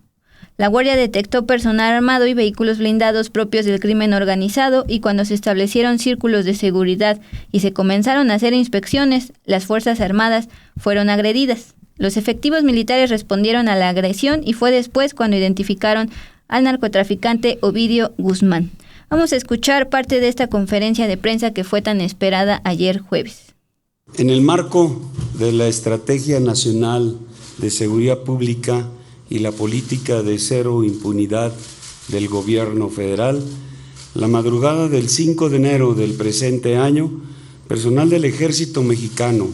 La Guardia detectó personal armado y vehículos blindados propios del crimen organizado y cuando se establecieron círculos de seguridad y se comenzaron a hacer inspecciones, las Fuerzas Armadas fueron agredidas. Los efectivos militares respondieron a la agresión y fue después cuando identificaron al narcotraficante Ovidio Guzmán. Vamos a escuchar parte de esta conferencia de prensa que fue tan esperada ayer jueves. En el marco de la Estrategia Nacional de Seguridad Pública y la política de cero impunidad del gobierno federal, la madrugada del 5 de enero del presente año, personal del Ejército Mexicano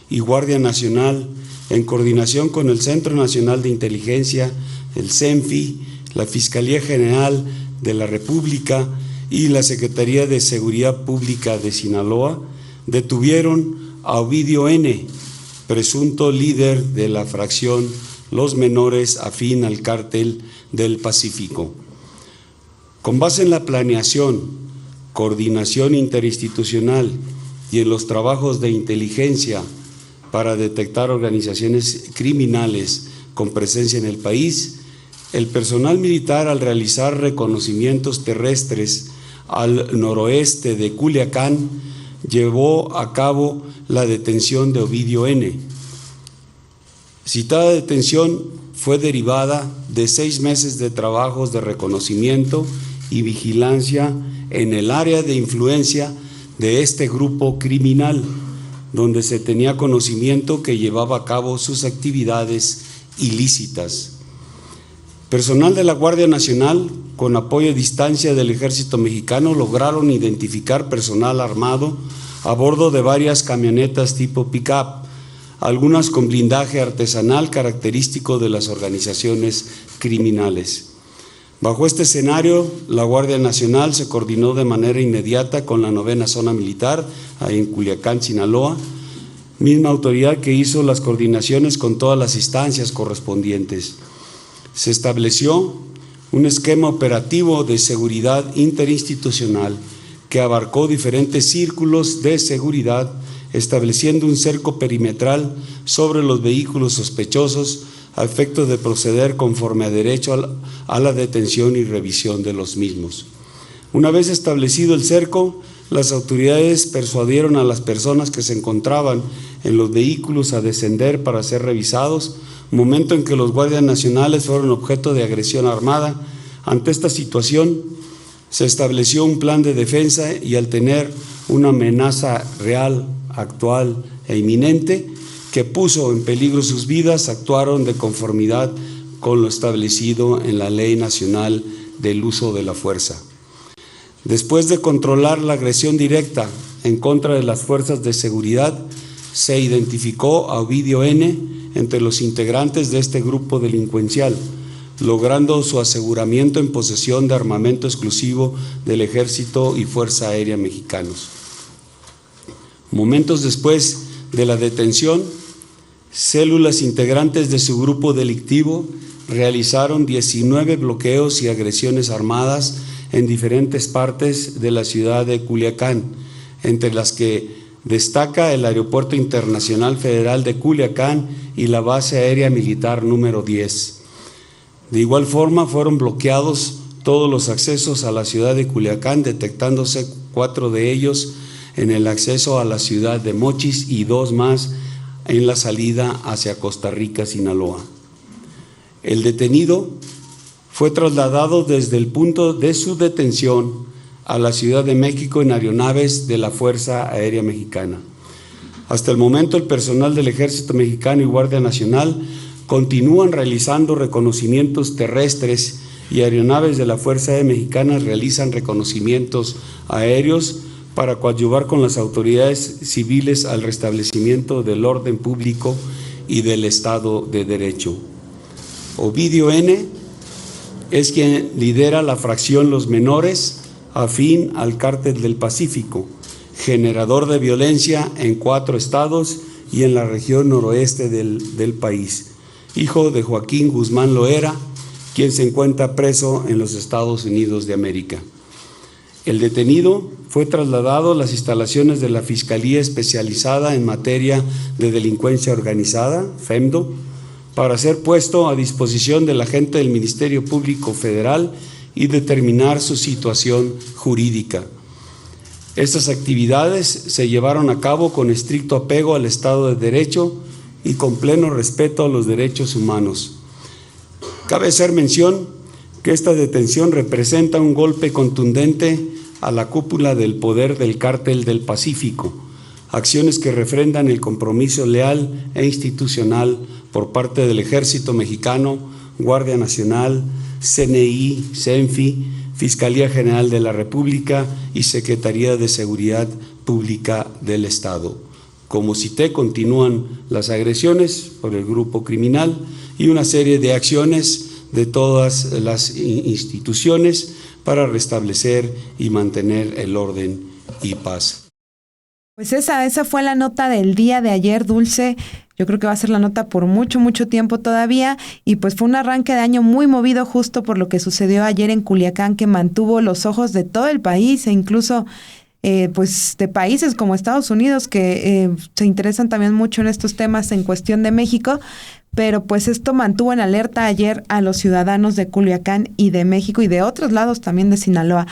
y Guardia Nacional, en coordinación con el Centro Nacional de Inteligencia, el CENFI, la Fiscalía General de la República y la Secretaría de Seguridad Pública de Sinaloa, detuvieron a Ovidio N., presunto líder de la fracción Los Menores afín al Cártel del Pacífico. Con base en la planeación, coordinación interinstitucional y en los trabajos de inteligencia para detectar organizaciones criminales con presencia en el país, el personal militar, al realizar reconocimientos terrestres al noroeste de Culiacán, llevó a cabo la detención de Ovidio N. Citada detención fue derivada de 6 meses de trabajos de reconocimiento y vigilancia en el área de influencia de este grupo criminal, donde se tenía conocimiento que llevaba a cabo sus actividades ilícitas. Personal de la Guardia Nacional, con apoyo a distancia del Ejército Mexicano, lograron identificar personal armado a bordo de varias camionetas tipo pick-up, algunas con blindaje artesanal característico de las organizaciones criminales. Bajo este escenario, la Guardia Nacional se coordinó de manera inmediata con la 9ª Zona Militar, ahí en Culiacán, Sinaloa, misma autoridad que hizo las coordinaciones con todas las instancias correspondientes. Se estableció un esquema operativo de seguridad interinstitucional que abarcó diferentes círculos de seguridad, estableciendo un cerco perimetral sobre los vehículos sospechosos a efecto de proceder conforme a derecho a la detención y revisión de los mismos. Una vez establecido el cerco, las autoridades persuadieron a las personas que se encontraban en los vehículos a descender para ser revisados, momento en que los guardias nacionales fueron objeto de agresión armada. Ante esta situación, se estableció un plan de defensa y al tener una amenaza real, actual e inminente que puso en peligro sus vidas, actuaron de conformidad con lo establecido en la Ley Nacional del Uso de la Fuerza. Después de controlar la agresión directa en contra de las fuerzas de seguridad, se identificó a Ovidio N. entre los integrantes de este grupo delincuencial, logrando su aseguramiento en posesión de armamento exclusivo del Ejército y Fuerza Aérea Mexicanos. Momentos después de la detención, células integrantes de su grupo delictivo realizaron 19 bloqueos y agresiones armadas en diferentes partes de la ciudad de Culiacán, entre las que destaca el Aeropuerto Internacional Federal de Culiacán y la Base Aérea Militar número 10. De igual forma, fueron bloqueados todos los accesos a la ciudad de Culiacán, detectándose 4 de ellos en el acceso a la ciudad de Mochis y 2 más en la salida hacia Costa Rica, Sinaloa. El detenido fue trasladado desde el punto de su detención a la Ciudad de México en aeronaves de la Fuerza Aérea Mexicana. Hasta el momento, el personal del Ejército Mexicano y Guardia Nacional continúan realizando reconocimientos terrestres y aeronaves de la Fuerza Aérea Mexicana realizan reconocimientos aéreos para coadyuvar con las autoridades civiles al restablecimiento del orden público y del Estado de Derecho. Ovidio N. es quien lidera la fracción Los Menores, afín al Cártel del Pacífico, generador de violencia en 4 estados y en la región noroeste del país, hijo de Joaquín Guzmán Loera, quien se encuentra preso en los Estados Unidos de América. El detenido fue trasladado a las instalaciones de la Fiscalía Especializada en Materia de Delincuencia Organizada, FEMDO, para ser puesto a disposición del agente del Ministerio Público Federal y determinar su situación jurídica. Estas actividades se llevaron a cabo con estricto apego al Estado de Derecho y con pleno respeto a los derechos humanos. Cabe hacer mención que esta detención representa un golpe contundente a la cúpula del poder del Cártel del Pacífico, acciones que refrendan el compromiso leal e institucional por parte del Ejército Mexicano, Guardia Nacional, CNI, CENFI, Fiscalía General de la República y Secretaría de Seguridad Pública del Estado. Como cité, continúan las agresiones por el grupo criminal y una serie de acciones de todas las instituciones para restablecer y mantener el orden y paz. Pues esa fue la nota del día de ayer, Dulce. Yo creo que va a ser la nota por mucho tiempo todavía, y pues fue un arranque de año muy movido justo por lo que sucedió ayer en Culiacán, que mantuvo los ojos de todo el país e incluso pues de países como Estados Unidos que se interesan también mucho en estos temas en cuestión de México, pero pues esto mantuvo en alerta ayer a los ciudadanos de Culiacán y de México y de otros lados también de Sinaloa.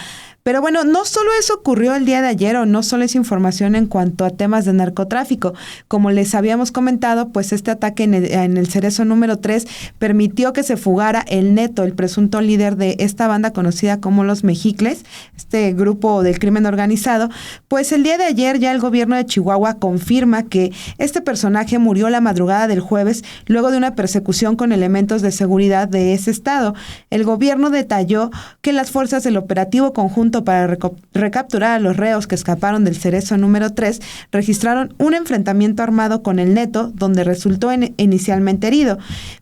Pero bueno, no solo eso ocurrió el día de ayer, o no solo es información en cuanto a temas de narcotráfico. Como les habíamos comentado, pues este ataque en el Cerezo número 3 permitió que se fugara el Neto, el presunto líder de esta banda conocida como Los Mexicles, este grupo del crimen organizado. Pues el día de ayer ya el gobierno de Chihuahua confirma que este personaje murió la madrugada del jueves luego de de una persecución con elementos de seguridad de ese estado. El gobierno detalló que las fuerzas del operativo conjunto para recapturar a los reos que escaparon del Cerezo número 3 registraron un enfrentamiento armado con el Neto, donde resultó inicialmente herido,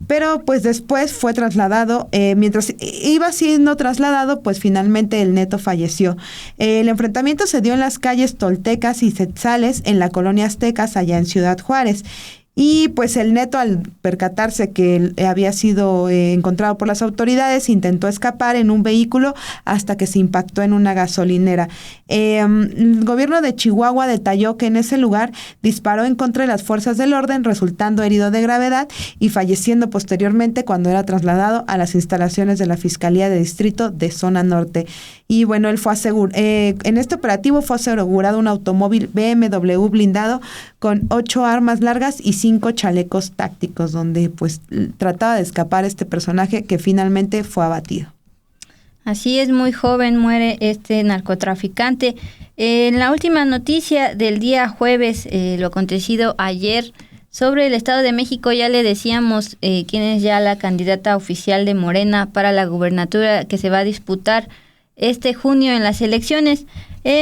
pero pues después fue trasladado, mientras iba siendo trasladado, pues finalmente el Neto falleció. El enfrentamiento se dio en las calles Toltecas y Setzales, en la colonia Aztecas, allá en Ciudad Juárez. Y pues el Neto, al percatarse que había sido encontrado por las autoridades, intentó escapar en un vehículo hasta que se impactó en una gasolinera. El gobierno de Chihuahua detalló que en ese lugar disparó en contra de las fuerzas del orden, resultando herido de gravedad y falleciendo posteriormente cuando era trasladado a las instalaciones de la Fiscalía de Distrito de Zona Norte. Y bueno, él fue en este operativo fue asegurado un automóvil BMW blindado con 8 armas largas y 5 chalecos tácticos, donde pues trataba de escapar este personaje que finalmente fue abatido. Así es, muy joven muere este narcotraficante. En la última noticia del día jueves, lo acontecido ayer sobre el Estado de México, ya le decíamos quién es ya la candidata oficial de Morena para la gubernatura que se va a disputar este junio en las elecciones.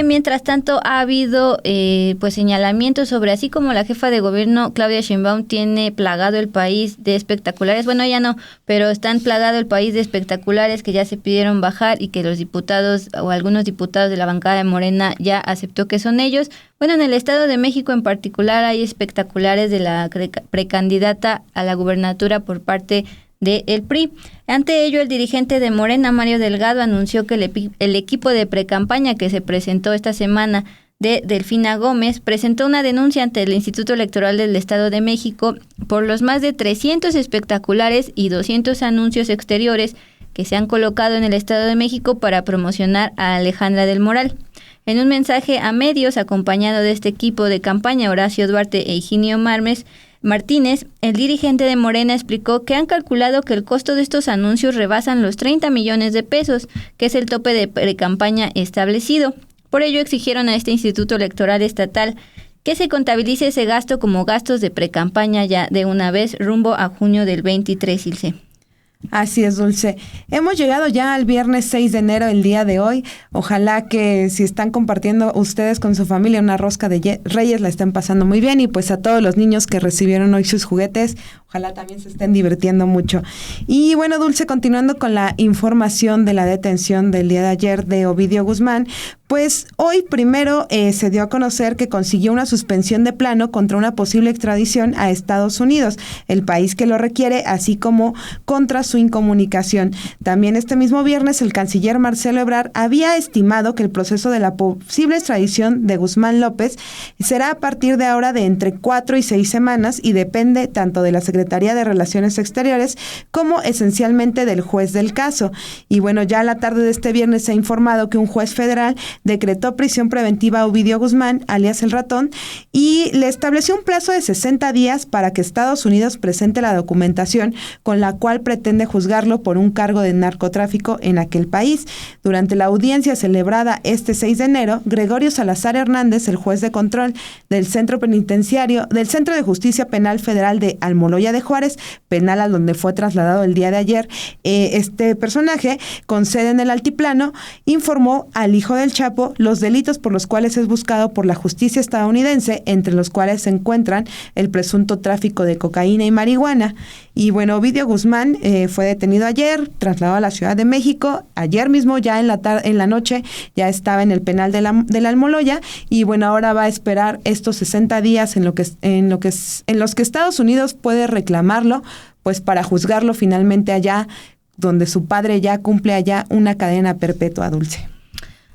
Mientras tanto, ha habido pues señalamientos sobre, así como la jefa de gobierno Claudia Sheinbaum tiene plagado el país de espectaculares, bueno, ya no, pero están plagado el país de espectaculares que ya se pidieron bajar y que los diputados o algunos diputados de la bancada de Morena ya aceptó que son ellos. Bueno, en el Estado de México en particular hay espectaculares de la precandidata a la gubernatura por parte del PRI. Ante ello, el dirigente de Morena, Mario Delgado, anunció que el equipo de precampaña que se presentó esta semana de Delfina Gómez presentó una denuncia ante el Instituto Electoral del Estado de México por los más de 300 espectaculares y 200 anuncios exteriores que se han colocado en el Estado de México para promocionar a Alejandra del Moral. En un mensaje a medios acompañado de este equipo de campaña, Horacio Duarte e Higinio Martínez, el dirigente de Morena explicó que han calculado que el costo de estos anuncios rebasan los 30 millones de pesos, que es el tope de precampaña establecido. Por ello exigieron a este Instituto Electoral Estatal que se contabilice ese gasto como gastos de precampaña ya de una vez rumbo a junio del 23, Ilse. Así es, Dulce. Hemos llegado ya al viernes 6 de enero, el día de hoy. Ojalá que si están compartiendo ustedes con su familia una rosca de Reyes, la estén pasando muy bien. Y pues a todos los niños que recibieron hoy sus juguetes, ojalá también se estén divirtiendo mucho. Y bueno, Dulce, continuando con la información de la detención del día de ayer de Ovidio Guzmán, pues hoy primero se dio a conocer que consiguió una suspensión de plano contra una posible extradición a Estados Unidos, el país que lo requiere, así como contra su incomunicación. También este mismo viernes el canciller Marcelo Ebrard había estimado que el proceso de la posible extradición de Guzmán López será a partir de ahora de entre 4 y 6 semanas y depende tanto de la Secretaría de Relaciones Exteriores como esencialmente del juez del caso. Y bueno, ya a la tarde de este viernes se ha informado que un juez federal decretó prisión preventiva a Ovidio Guzmán, alias El Ratón, y le estableció un plazo de 60 días para que Estados Unidos presente la documentación con la cual pretende juzgarlo por un cargo de narcotráfico en aquel país. Durante la audiencia celebrada este 6 de enero, Gregorio Salazar Hernández, el juez de control del Centro de Justicia Penal Federal de Almoloya de Juárez, penal al donde fue trasladado el día de ayer, este personaje con sede en el Altiplano, informó al hijo del Chapo los delitos por los cuales es buscado por la justicia estadounidense, entre los cuales se encuentran el presunto tráfico de cocaína y marihuana. Y bueno, Ovidio Guzmán fue detenido ayer, trasladado a la Ciudad de México. Ayer mismo, ya en la noche, ya estaba en el penal de la Almoloya. Y bueno, ahora va a esperar estos 60 días en los que Estados Unidos puede reclamarlo, pues para juzgarlo finalmente allá, donde su padre ya cumple allá una cadena perpetua, Dulce.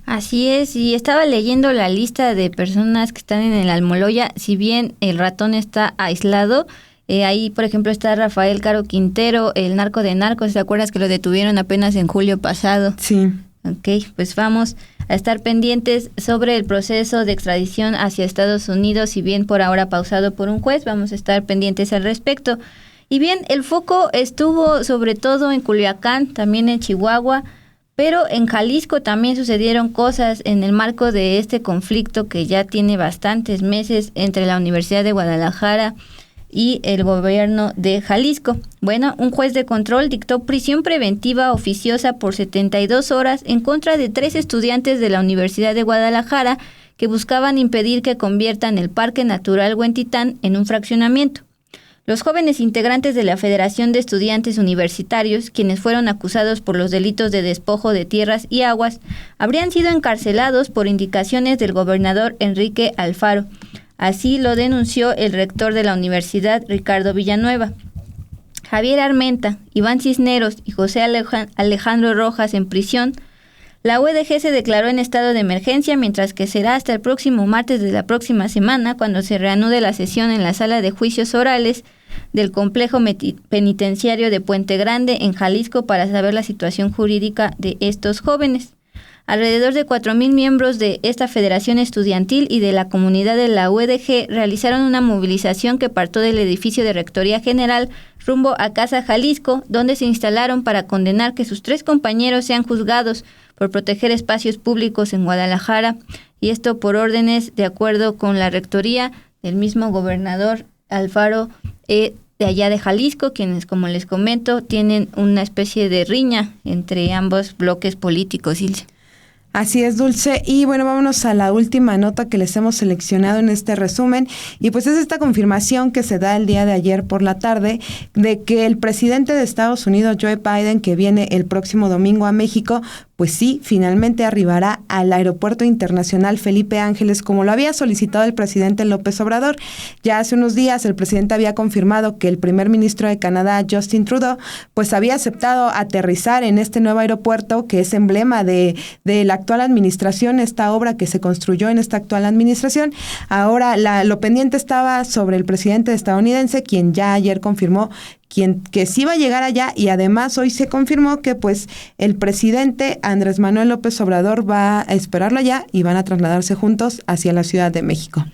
Así es, y estaba leyendo la lista de personas que están en el Almoloya. Si bien El Ratón está aislado, ahí por ejemplo está Rafael Caro Quintero, el narco de narcos. ¿Te acuerdas que lo detuvieron apenas en julio pasado? Sí. Ok, pues vamos a estar pendientes sobre el proceso de extradición hacia Estados Unidos. Si bien por ahora pausado por un juez, vamos a estar pendientes al respecto. Y bien, el foco estuvo sobre todo en Culiacán, también en Chihuahua, pero en Jalisco también sucedieron cosas en el marco de este conflicto que ya tiene bastantes meses entre la Universidad de Guadalajara y el gobierno de Jalisco. Bueno, un juez de control dictó prisión preventiva oficiosa por 72 horas en contra de 3 estudiantes de la Universidad de Guadalajara que buscaban impedir que conviertan el Parque Natural Huentitán en un fraccionamiento. Los jóvenes integrantes de la Federación de Estudiantes Universitarios, quienes fueron acusados por los delitos de despojo de tierras y aguas, habrían sido encarcelados por indicaciones del gobernador Enrique Alfaro. Así lo denunció el rector de la universidad, Ricardo Villanueva. Javier Armenta, Iván Cisneros y José Alejandro Rojas en prisión. La UDG se declaró en estado de emergencia, mientras que será hasta el próximo martes de la próxima semana cuando se reanude la sesión en la sala de juicios orales del complejo penitenciario de Puente Grande en Jalisco para saber la situación jurídica de estos jóvenes. Alrededor de 4,000 miembros de esta federación estudiantil y de la comunidad de la UDG realizaron una movilización que partió del edificio de Rectoría General rumbo a Casa Jalisco, donde se instalaron para condenar que sus 3 compañeros sean juzgados por proteger espacios públicos en Guadalajara, y esto por órdenes de acuerdo con la Rectoría del mismo gobernador Alfaro de allá de Jalisco, quienes, como les comento, tienen una especie de riña entre ambos bloques políticos, Ilse. Así es, Dulce. Y bueno, vámonos a la última nota que les hemos seleccionado en este resumen. Y pues es esta confirmación que se da el día de ayer por la tarde de que el presidente de Estados Unidos, Joe Biden, que viene el próximo domingo a México, pues sí, finalmente arribará al Aeropuerto Internacional Felipe Ángeles, como lo había solicitado el presidente López Obrador. Ya hace unos días el presidente había confirmado que el primer ministro de Canadá, Justin Trudeau, pues había aceptado aterrizar en este nuevo aeropuerto que es emblema de la actual administración, esta obra que se construyó en esta actual administración. Ahora lo pendiente estaba sobre el presidente estadounidense, quien ya ayer confirmó que sí va a llegar allá, y además hoy se confirmó que pues el presidente Andrés Manuel López Obrador va a esperarlo allá y van a trasladarse juntos hacia la Ciudad de México.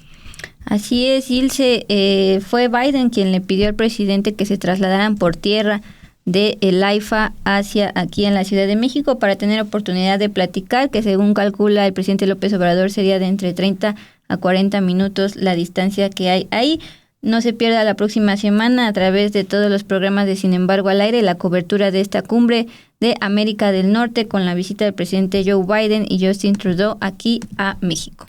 Así es, Ilse, fue Biden quien le pidió al presidente que se trasladaran por tierra de el AIFA hacia aquí en la Ciudad de México para tener oportunidad de platicar, que según calcula el presidente López Obrador sería de entre 30 a 40 minutos la distancia que hay ahí. No se pierda la próxima semana a través de todos los programas de Sin embargo al aire la cobertura de esta cumbre de América del Norte con la visita del presidente Joe Biden y Justin Trudeau aquí a México.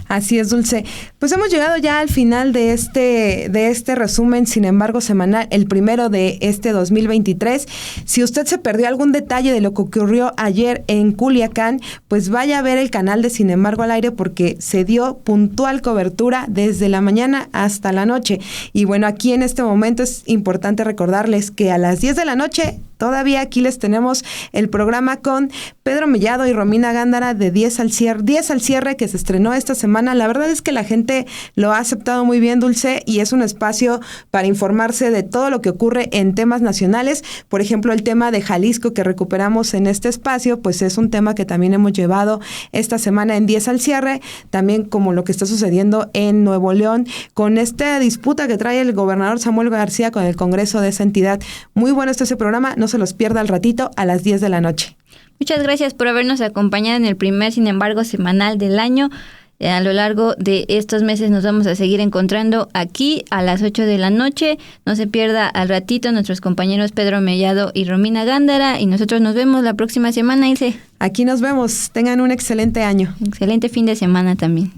Así es, Dulce. Pues hemos llegado ya al final de este resumen, sin embargo, semanal, el primero de este 2023. Si usted se perdió algún detalle de lo que ocurrió ayer en Culiacán, pues vaya a ver el canal de Sin embargo al aire, porque se dio puntual cobertura desde la mañana hasta la noche. Y bueno, aquí en este momento es importante recordarles que a las 10 de la noche todavía aquí les tenemos el programa con Pedro Mellado y Romina Gándara de 10 al cierre, que se estrenó esta semana. La verdad es que la gente lo ha aceptado muy bien, Dulce, y es un espacio para informarse de todo lo que ocurre en temas nacionales. Por ejemplo, el tema de Jalisco que recuperamos en este espacio, pues es un tema que también hemos llevado esta semana en 10 al cierre, también como lo que está sucediendo en Nuevo León con esta disputa que trae el gobernador Samuel García con el Congreso de esa entidad. Muy bueno ese programa, no se los pierda al ratito a las 10 de la noche. Muchas gracias por habernos acompañado en el primer, sin embargo, semanal del año. A lo largo de estos meses nos vamos a seguir encontrando aquí a las 8 de la noche. No se pierda al ratito nuestros compañeros Pedro Mellado y Romina Gándara, y nosotros nos vemos la próxima semana, Ilse. Aquí nos vemos. Tengan un excelente año. Excelente fin de semana también.